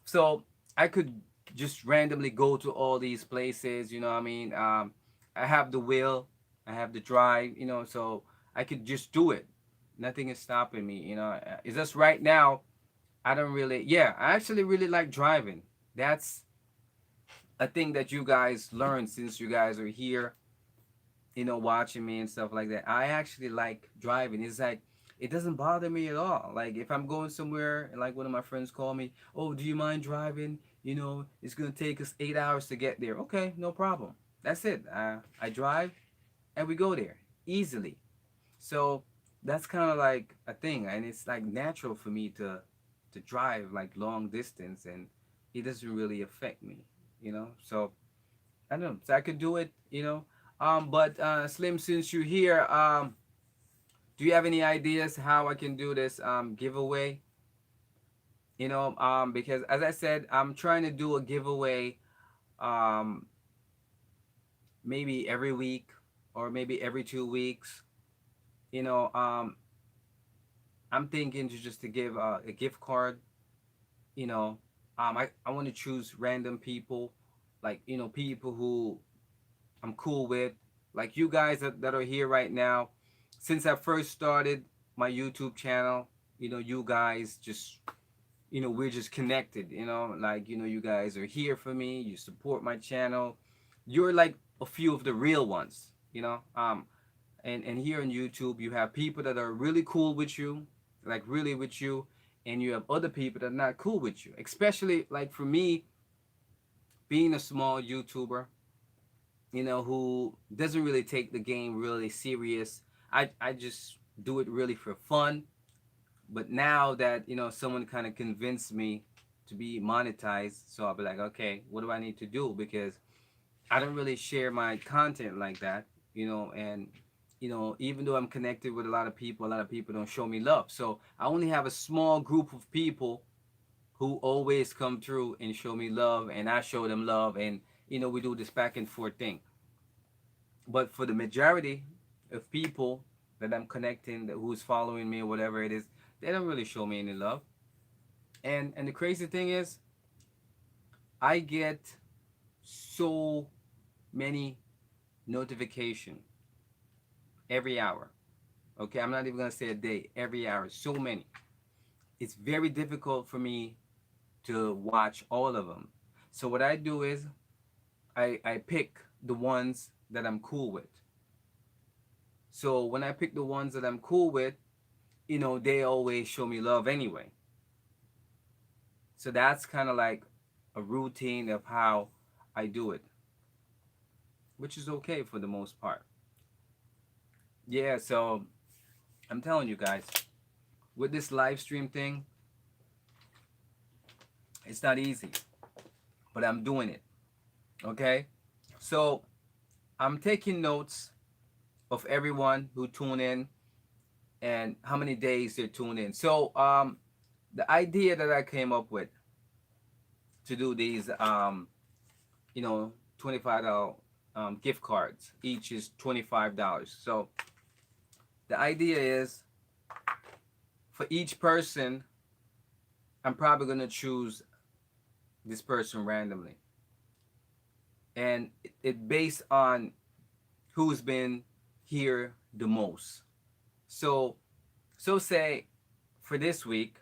So I could just randomly go to all these places. You know what I mean? I have the will, I have the drive. So I could just do it. Nothing is stopping me. It's just right now I don't really. Yeah, I actually really like driving. That's a thing that you guys learn since you guys are here, watching me and stuff like that. I actually like driving. It's like it doesn't bother me at all. Like if I'm going somewhere and like one of my friends call me, "Oh, do you mind driving? It's gonna take us 8 hours to get there." Okay, no problem. That's it. I drive and we go there easily. So that's kind of like a thing, and it's like natural for me to drive like long distance, and it doesn't really affect me. So I don't know. So I could do it. But Slim, since you're here, Do you have any ideas how I can do this giveaway? Because as I said, I'm trying to do a giveaway um, maybe every week or maybe every 2 weeks. You know, um, I'm thinking to just to give a gift card. You know, I want to choose random people, like people who I'm cool with, like you guys that are here right now. Since I first started my YouTube channel, you guys just we're just connected. Like you guys are here for me. You support my channel. You're like a few of the real ones. And here on YouTube, you have people that are really cool with you, like really with you, and you have other people that are not cool with you. Especially like for me, being a small YouTuber, who doesn't really take the game really serious. I just do it really for fun. But now that someone kind of convinced me to be monetized, so I'll be like, okay, what do I need to do? Because I don't really share my content like that, and even though I'm connected with a lot of people don't show me love. So I only have a small group of people who always come through and show me love, and I show them love, and we do this back and forth thing. But for the majority of people that I'm connecting, who's following me or whatever it is, they don't really show me any love. And the crazy thing is, I get so many notification every hour. Okay, I'm not even gonna say a day, every hour, so many. It's very difficult for me to watch all of them. So what I do is I pick the ones that I'm cool with. So when I pick the ones that I'm cool with, they always show me love anyway. So that's kind of like a routine of how I do it, which is okay for the most part. Yeah, so I'm telling you guys, with this live stream thing, it's not easy, but I'm doing it. Okay? So I'm taking notes of everyone who tune in and how many days they tune in. So the idea that I came up with to do these $25 gift cards. Each is $25. So the idea is for each person, I'm probably gonna choose this person randomly, and it based on who's been here the most. So say for this week,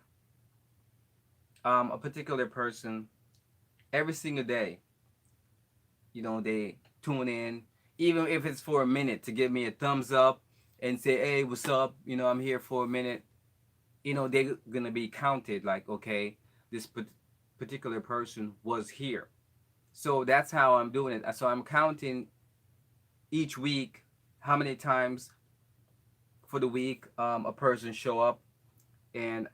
a particular person every single day, they tune in, even if it's for a minute, to give me a thumbs up and say, hey, what's up? I'm here for a minute. They're gonna be counted like, okay, this particular person was here. So that's how I'm doing it. So I'm counting each week how many times for the week a person show up and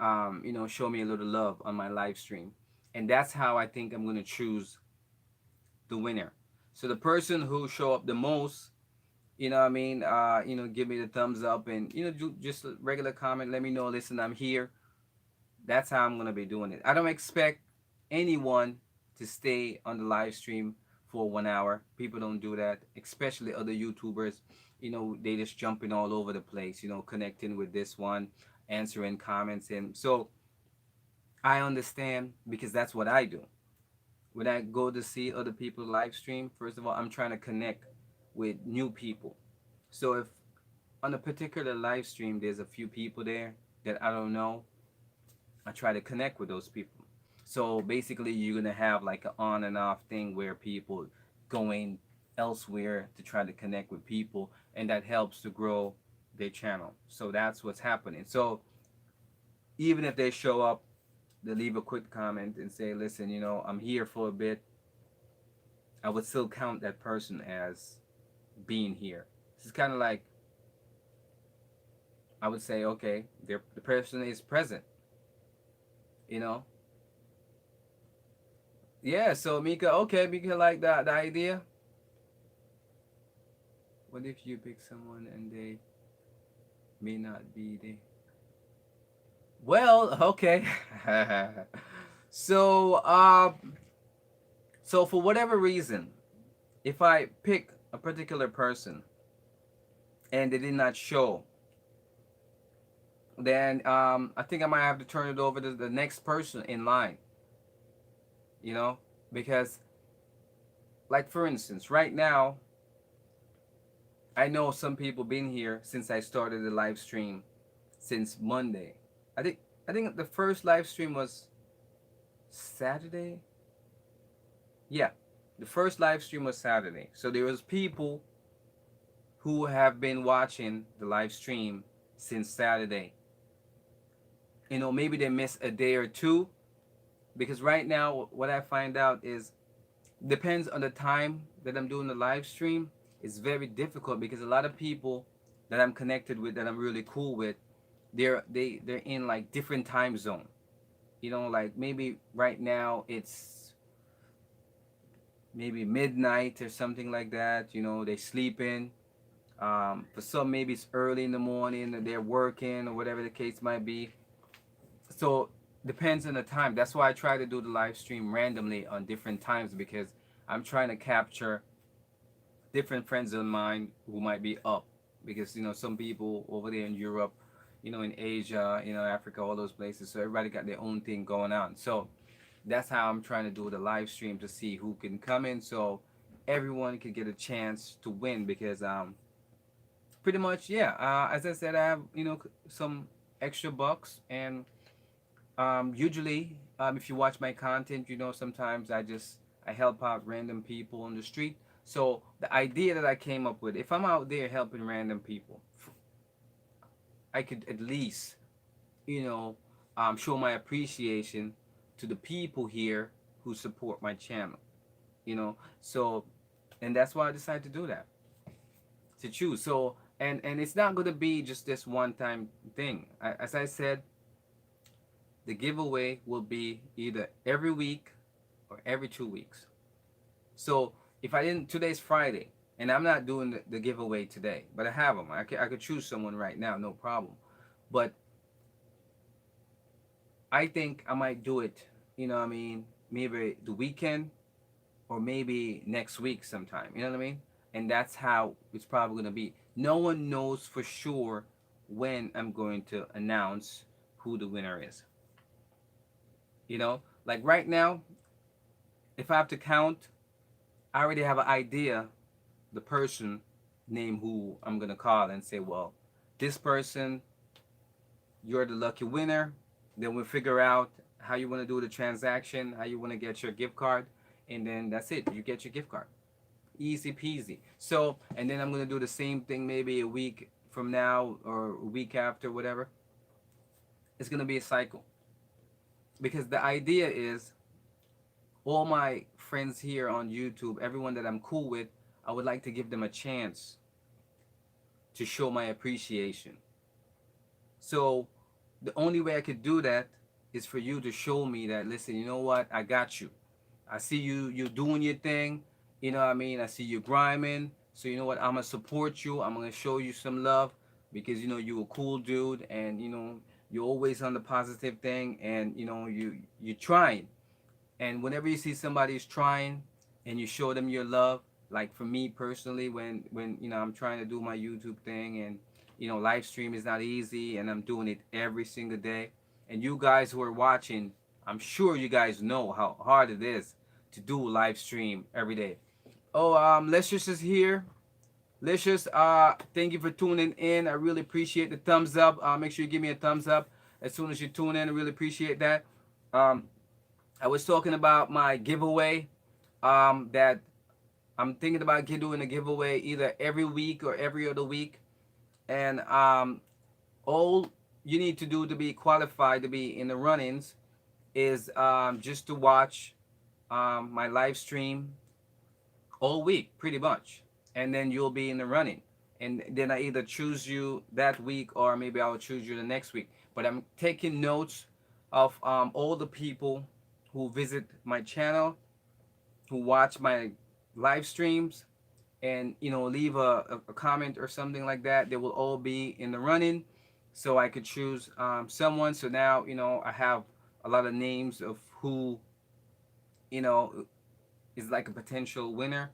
show me a little love on my live stream. And that's how I think I'm gonna choose the winner. So the person who show up the most, give me the thumbs up, and do just a regular comment, let me know, listen, I'm here. That's how I'm gonna be doing it. I don't expect anyone to stay on the live stream for 1 hour. People don't do that, especially other YouTubers. They just jumping all over the place, connecting with this one, answering comments. And so I understand, because that's what I do. When I go to see other people live stream, first of all, I'm trying to connect with new people. So if on a particular live stream there's a few people there that I don't know, I try to connect with those people. So basically, you're gonna have like an on and off thing where people going elsewhere to try to connect with people, and that helps to grow their channel. So that's what's happening. So even if they show up, they leave a quick comment and say, "Listen, I'm here for a bit," I would still count that person as being here. This is kind of like, I would say, okay, the person is present. You know, Yeah, so Mika, okay, Mika like the idea. What if you pick someone and they may not be the. Well, okay. so, so for whatever reason, if I pick a particular person and they did not show, then I think I might have to turn it over to the next person in line. You know, because like for instance, right now, I know some people been here since I started the live stream since Monday. I think I think the first live stream was Saturday. Yeah, the first live stream was Saturday. So there was people who have been watching the live stream since Saturday. You know, maybe they missed a day or two because right now what I find out is depends on the time that I'm doing the live stream. It's very difficult because a lot of people that I'm connected with that I'm really cool with, they're in like different time zone. You know, like maybe right now it's maybe midnight or something like that. You know, they sleeping. For some, maybe it's early in the morning and they're working or whatever the case might be. So depends on the time. That's why I try to do the live stream randomly on different times because I'm trying to capture different friends of mine who might be up because you know some people over there in Europe, you know in Asia, you know Africa, all those places. So everybody got their own thing going on. So that's how I'm trying to do the live stream to see who can come in so everyone can get a chance to win because pretty much yeah as I said I have you know some extra bucks and usually if you watch my content you know sometimes I help out random people on the street. So the idea that I came up with, if I'm out there helping random people, I could at least you know show my appreciation to the people here who support my channel, you know. So and that's why I decided to do that, to choose. So and it's not going to be just this one time thing. As I said, the giveaway will be either every week or every 2 weeks. So if I didn't, today's Friday, and I'm not doing the giveaway today, but I have them. I could choose someone right now, no problem. But I think I might do it, you know what I mean, maybe the weekend or maybe next week sometime, you know what I mean? And that's how it's probably going to be. No one knows for sure when I'm going to announce who the winner is. You know, like right now, if I have to count, I already have an idea the person name who I'm gonna call and say, well, this person, you're the lucky winner. Then we'll figure out how you want to do the transaction, how you want to get your gift card, and then that's it. You get your gift card. Easy peasy. So, and then I'm gonna do the same thing maybe a week from now or a week after, whatever. It's gonna be a cycle because the idea is all my friends here on YouTube, everyone that I'm cool with, I would like to give them a chance to show my appreciation. So the only way I could do that is for you to show me that, listen, you know what, I got you. I see you doing your thing. You know what I mean? I see you grinding. So you know what? I'm gonna support you. I'm gonna show you some love because you know you a cool dude and you know you're always on the positive thing and you know you're trying. And whenever you see somebody's trying and you show them your love, like for me personally, when you know I'm trying to do my YouTube thing and you know live stream is not easy and I'm doing it every single day. And you guys who are watching, I'm sure you guys know how hard it is to do live stream every day. Oh, Licious is here. Licious, thank you for tuning in. I really appreciate the thumbs up. Make sure you give me a thumbs up as soon as you tune in. I really appreciate that. Um, I was talking about my giveaway that I'm thinking about doing a giveaway either every week or every other week. And all you need to do to be qualified to be in the runnings is just to watch my live stream all week, pretty much. And then you'll be in the running. And then I either choose you that week or maybe I'll choose you the next week. But I'm taking notes of all the people who visit my channel, who watch my live streams, and you know leave a comment or something like that. They will all be in the running. so I could choose someone. So now, I have a lot of names of who, you know, is like a potential winner.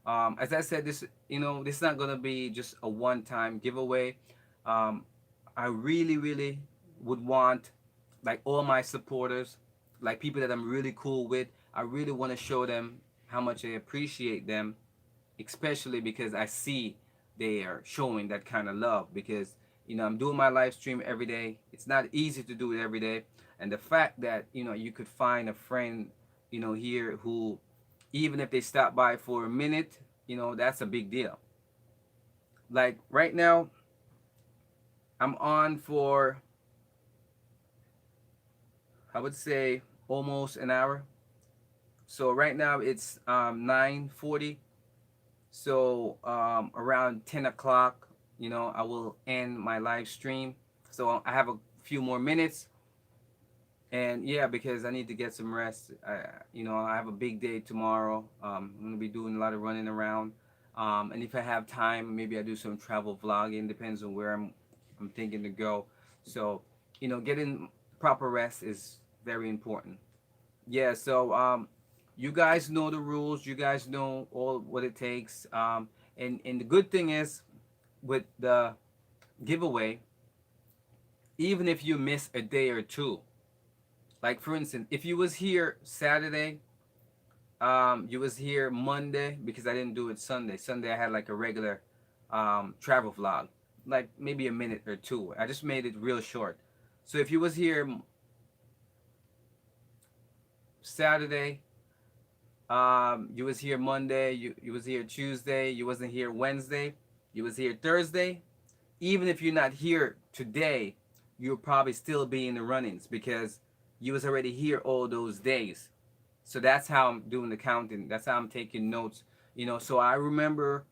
As I said, this is not gonna be just a one-time giveaway. Um, I really, really would want like all my supporters, like people that I'm really cool with. I really want to show them how much I appreciate them, especially because I see they are showing that kind of love. Because I'm doing my live stream every day. It's not easy to do it every day, and the fact that you could find a friend, here who, even if they stop by for a minute, that's a big deal. Like right now, I'm on for, I would say, almost an hour. So right now it's 9:40. So around 10 o'clock, I will end my live stream. So I have a few more minutes. And yeah, because I need to get some rest. I have a big day tomorrow. I'm going to be doing a lot of running around. And if I have time, maybe I do some travel vlogging. Depends on where I'm thinking to go. So, getting proper rest is very important. Yeah, so you guys know the rules. You guys know all what it takes. And the good thing is with the giveaway, even if you miss a day or two, like for instance, if you was here Saturday, you was here Monday, because I didn't do it Sunday. Sunday I had like a regular travel vlog, like maybe a minute or two. I just made it real short. So if you was here Saturday, you was here Monday, you was here Tuesday, you wasn't here Wednesday, you was here Thursday. Even if you're not here today, you'll probably still be in the runnings because you was already here all those days. So that's how I'm doing the counting. That's how I'm taking notes. So I remember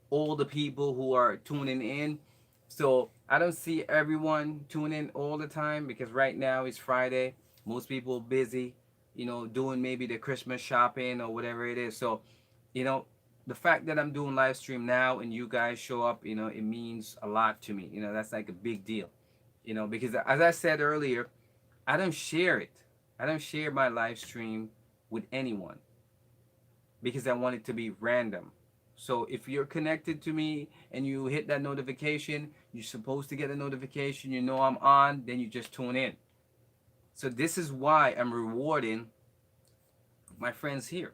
all the people who are tuning in. So I don't see everyone tune in all the time because right now it's Friday. Most people are busy, doing maybe the Christmas shopping or whatever it is. So, you know, the fact that I'm doing live stream now and you guys show up, it means a lot to me. That's like a big deal. Because as I said earlier, I don't share it. I don't share my live stream with anyone because I want it to be random. So if you're connected to me and you hit that notification, you're supposed to get a notification, I'm on, then you just tune in. So this is why I'm rewarding my friends here,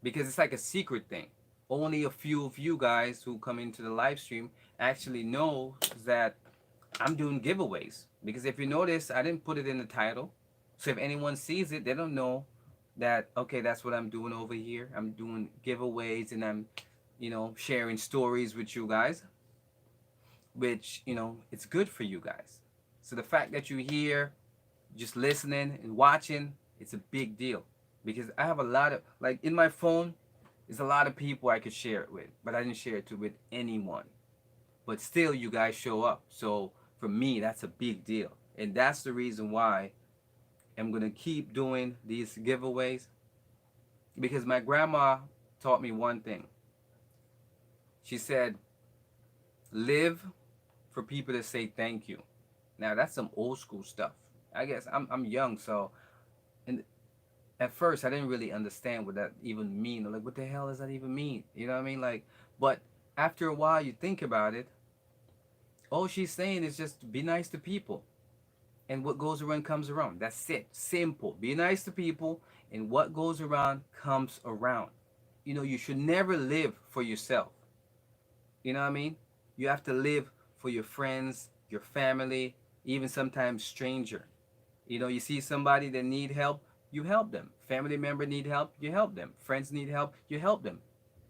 because it's like a secret thing. Only a few of you guys who come into the live stream actually know that I'm doing giveaways. Because if you notice, I didn't put it in the title. So if anyone sees it, they don't know that, okay, that's what I'm doing over here. I'm doing giveaways and I'm, sharing stories with you guys, which, it's good for you guys. So the fact that you're here, just listening and watching, it's a big deal. Because I have a lot of, like in my phone, there's a lot of people I could share it with, but I didn't share it with anyone. But still, you guys show up. So for me, that's a big deal. And that's the reason why I'm going to keep doing these giveaways, because my grandma taught me one thing. She said, live for people to say thank you. Now, that's some old school stuff. I guess I'm young, so and at first I didn't really understand what that even mean. Like, what the hell does that even mean? You know what I mean? Like, but after a while, you think about it. All she's saying is just be nice to people, and what goes around comes around. That's it. Simple. Be nice to people, and what goes around comes around. You should never live for yourself. You know what I mean? You have to live for your friends, your family, even sometimes stranger. You see somebody that need help, you help them. Family member need help, you help them. Friends need help, you help them.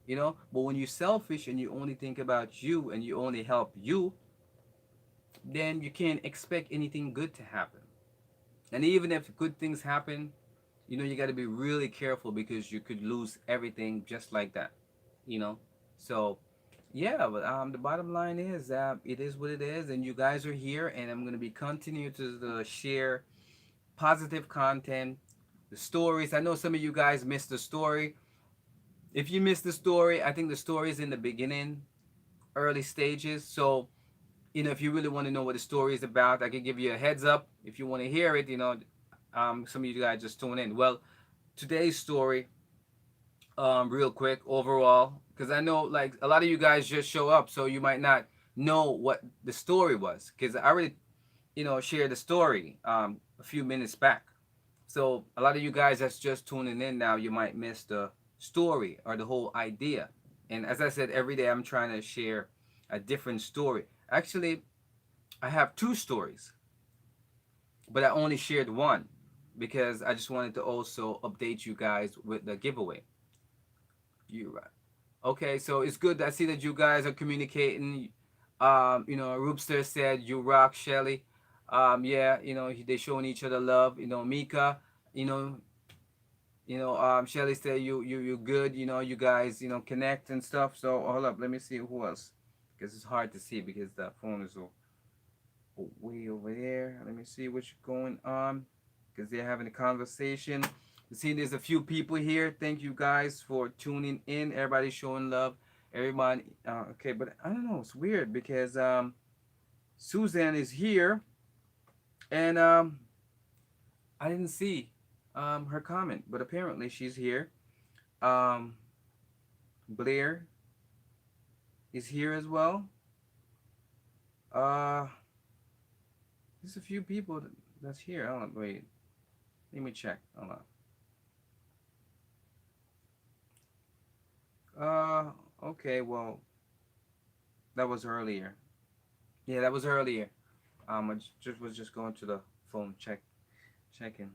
But when you're selfish and you only think about you and you only help you, then you can't expect anything good to happen. And even if good things happen, you got to be really careful because you could lose everything just like that. you know so yeah, but the bottom line is that it is what it is, and you guys are here, and I'm going to be continue to share positive content, the stories. I know some of you guys missed the story. If you missed the story, I think the story is in the beginning, early stages. So If you really want to know what the story is about, I can give you a heads up. If you want to hear it, some of you guys just tune in. Well, today's story, real quick, overall, because I know like a lot of you guys just show up, so you might not know what the story was, because I already, shared the story a few minutes back. So a lot of you guys that's just tuning in now, you might miss the story or the whole idea. And as I said, every day I'm trying to share a different story. Actually, I have two stories, but I only shared one because I just wanted to also update you guys with the giveaway. You right. Okay, so it's good. I see that you guys are communicating. Roopster said you rock, Shelly. Yeah, they showing each other love. Mika. You know, Shelly said you good. You guys connect and stuff. So hold up, let me see who else, because it's hard to see because the phone is way over there. Let me see what's going on, because they're having a conversation. You see, there's a few people here. Thank you guys for tuning in. Everybody's showing love. Everybody, okay, but I don't know. It's weird because Suzanne is here, and I didn't see her comment, but apparently she's here. Um, Blair is here as well. Uh, there's a few people that's here. Hold on, wait. Let me check. Hold on. Okay, well, that was earlier. Yeah, that was earlier. I just was just going to the phone checking.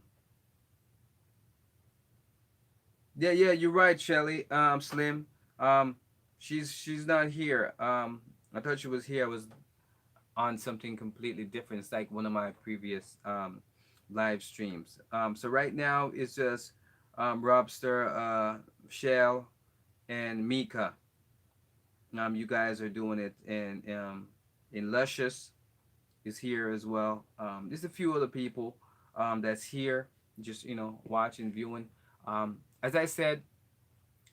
Yeah, yeah, you're right, Shelly. Slim. Um, she's not here. I thought she was here. I was on something completely different. It's like one of my previous live streams. So right now it's just Robster, Shell, and Mika. You guys are doing it, and in Luscious is here as well. There's a few other people that's here, just watching, viewing. As I said,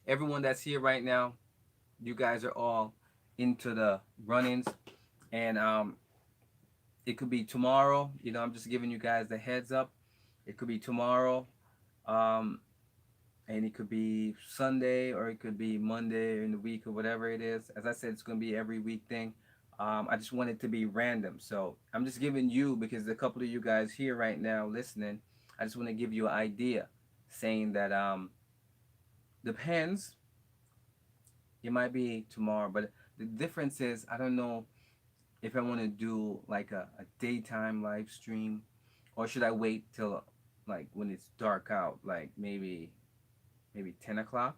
everyone that's here right now, you guys are all into the run-ins, and it could be tomorrow. I'm just giving you guys the heads up. It could be tomorrow. Um, and it could be Sunday or it could be Monday in the week or whatever it is. As I said, it's going to be every week thing. I just want it to be random. So I'm just giving you, because a couple of you guys here right now listening, I just want to give you an idea, saying that depends. It might be tomorrow, but the difference is I don't know if I want to do like a daytime live stream, or should I wait till like when it's dark out, like maybe 10 o'clock,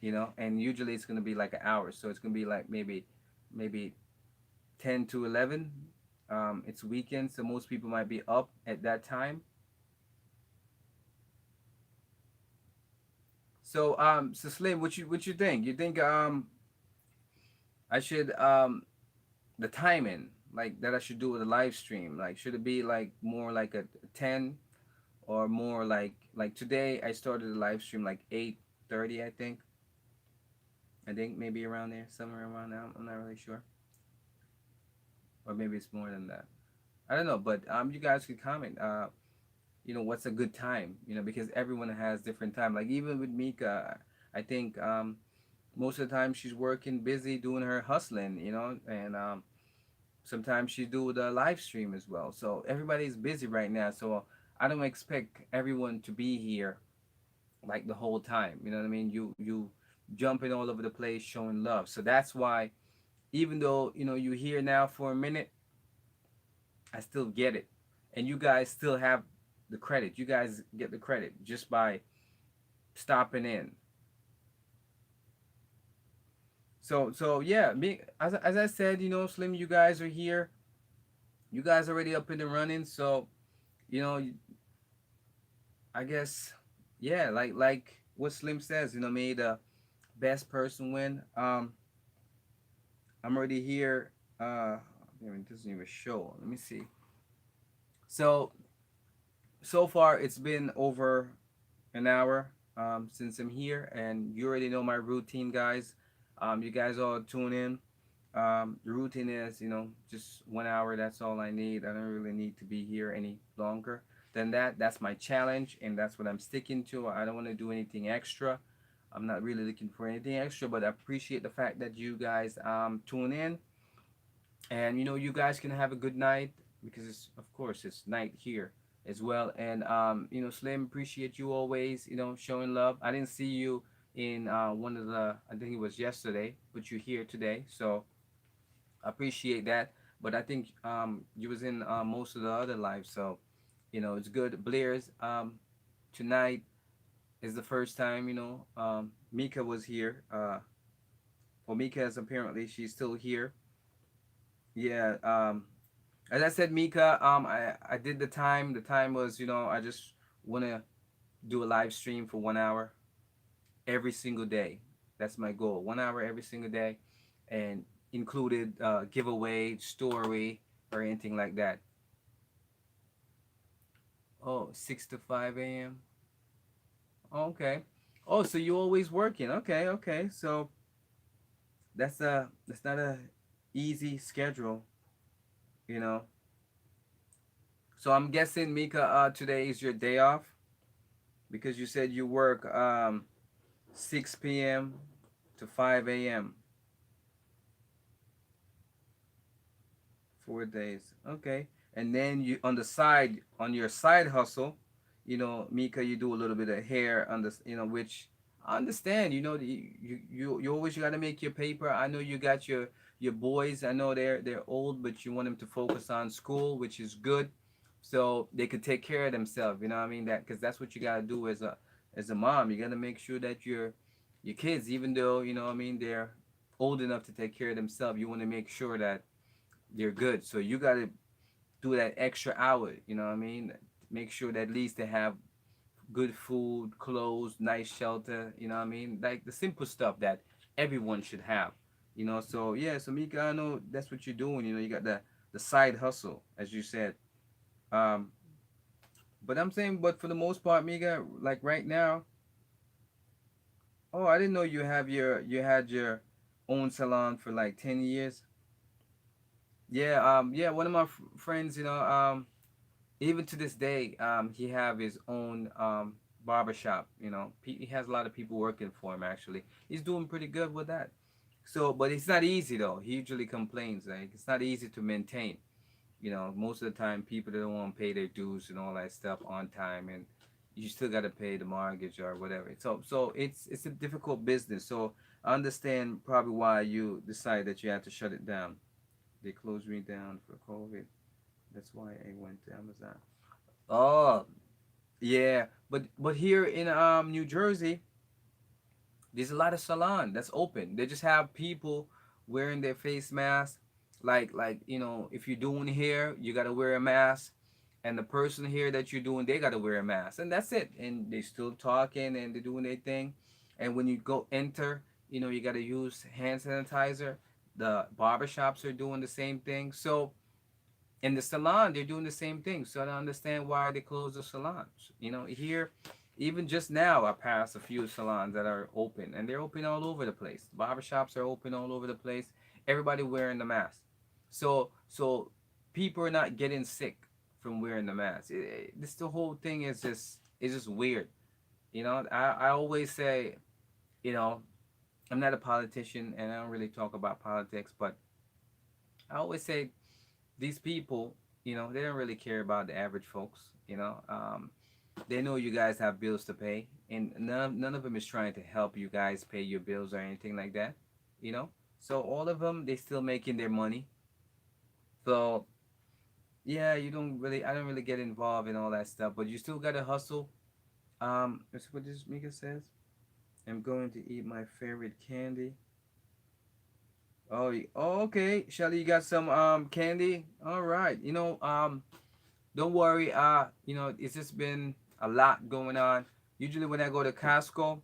and usually it's gonna be like an hour, so it's gonna be like maybe 10 to 11. It's weekend, so most people might be up at that time. So Slim, what you think? You think I should the timing like that I should do with a live stream? Like should it be like more like a 10, or more like today I started the live stream like 8:30, I think. I think maybe around there, somewhere around now. I'm not really sure, or maybe it's more than that. I don't know, but you guys could comment. What's a good time? Because everyone has different time. Like even with Mika, I think most of the time she's working, busy doing her hustling. And sometimes she do the live stream as well. So everybody's busy right now. So I don't expect everyone to be here like the whole time. You know what I mean? You jumping all over the place, showing love. So that's why, even though you're here now for a minute, I still get it, and you guys still have the credit. You guys get the credit just by stopping in. So yeah, me as I said, Slim, you guys are here. You guys already up in the running. So you know, I guess, yeah, like what Slim says. May the best person win. I'm already here. It doesn't even show. Let me see. So so far it's been over an hour since I'm here, and you already know my routine, guys. You guys all tune in. The routine is, just 1 hour. That's all I need. I don't really need to be here any longer than that. That's my challenge, and that's what I'm sticking to. I don't want to do anything extra. I'm not really looking for anything extra, but I appreciate the fact that you guys tune in, and you guys can have a good night because it's, of course, it's night here as well. And Slim, appreciate you always, showing love. I didn't see you in one of the, I think it was yesterday, but you're here today, so I appreciate that. But I think you was in most of the other lives, so it's good. Blair's tonight is the first time. Mika was here. Well, Mika is, apparently she's still here. Yeah. As I said, Mika, I did the time. The time was, I just wanna do a live stream for 1 hour every single day. That's my goal. 1 hour every single day, and included giveaway, story, or anything like that. Oh, 6 to 5 a.m. Oh, okay. Oh, so you always working? Okay, okay. So that's not a easy schedule, you know. So I'm guessing, Mika, today is your day off because you said you work 6 p.m. to 5 a.m. 4 days. Okay. And then you, on the side, on your side hustle, Mika, you do a little bit of hair on this, which I understand. You always got to make your paper. I know you got your boys. I know they're old, but you want them to focus on school, which is good, so they could take care of themselves. You know what I mean? That, because that's what you got to do as a mom. You got to make sure that your kids, even though what I mean, they're old enough to take care of themselves, you want to make sure that they're good. So you got to do that extra hour. You know what I mean? Make sure that at least they have good food, clothes, nice shelter. You know what I mean? Like the simple stuff that everyone should have. So yeah. So Mika, I know that's what you're doing. You got the side hustle, as you said. Um, but I'm saying, but for the most part, Mika, like right now. Oh, I didn't know you had your own salon for like 10 years. Yeah. Yeah. One of my friends, even to this day, he have his own barbershop. He has a lot of people working for him. Actually, he's doing pretty good with that. So, but it's not easy though. He usually complains like it's not easy to maintain. Most of the time, people don't want to pay their dues and all that stuff on time, and you still got to pay the mortgage or whatever. So it's a difficult business. So I understand probably why you decide that you have to shut it down. They closed me down for COVID. That's why I went to Amazon. Oh, yeah, but here in New Jersey, there's a lot of salon that's open. They just have people wearing their face mask. Like if you're doing hair, you gotta wear a mask, and the person here that you're doing, they gotta wear a mask, and that's it. And they still talking and they're doing their thing. And when you go enter, you gotta use hand sanitizer. The barbershops are doing the same thing. So in the salon they're doing the same thing, so I don't understand why they close the salons. Here, even just now I passed a few salons that are open, and they're open all over the place. Barbershops are open all over the place. Everybody wearing the mask. So people are not getting sick from wearing the mask. This the whole thing is just weird. I always say, you know I'm not a politician and I don't really talk about politics, but I always say these people, they don't really care about the average folks. They know you guys have bills to pay, and none of them is trying to help you guys pay your bills or anything like that. You know, so all of them, they still making their money. So yeah, I don't really get involved in all that stuff, but you still gotta hustle. That's what this Mika says. I'm going to eat my favorite candy. Oh, oh, okay. Shelly, you got some candy. All right. Don't worry. It's just been a lot going on. Usually when I go to Costco,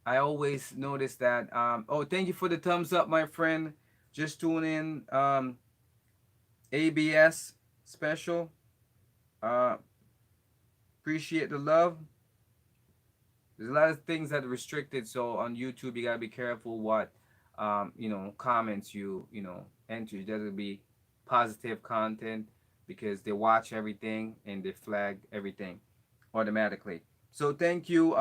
I always notice that. Oh, thank you for the thumbs up, my friend. Just tune in. ABS special. Uh, appreciate the love. There's a lot of things that are restricted, so on YouTube you gotta be careful what comments you enter. There'll be positive content because they watch everything and they flag everything automatically. So thank you,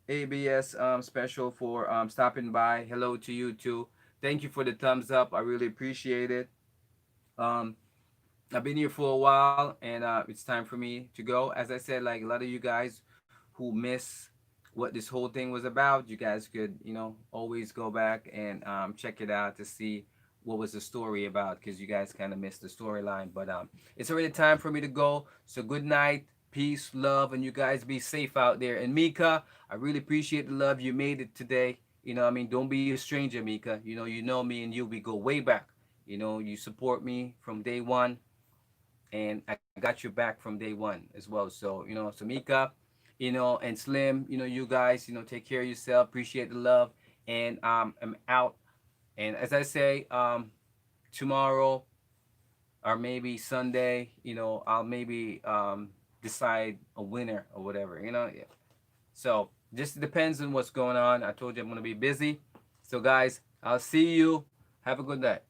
ABS special for stopping by. Hello to you too. Thank you for the thumbs up. I really appreciate it. Um, I've been here for a while, and it's time for me to go. As I said, like a lot of you guys who miss what this whole thing was about, you guys could, always go back and check it out to see what was the story about, because you guys kind of missed the storyline. But it's already time for me to go. So good night, peace, love, and you guys be safe out there. And Mika, I really appreciate the love. You made it today. Don't be a stranger, Mika. You know me and you. We go way back. You support me from day one, and I got your back from day one as well. So, Samika, and Slim, you guys, take care of yourself. Appreciate the love, and I'm out. And as I say, tomorrow or maybe Sunday, I'll maybe decide a winner or whatever. Yeah. So just depends on what's going on. I told you I'm gonna be busy. So guys, I'll see you. Have a good night.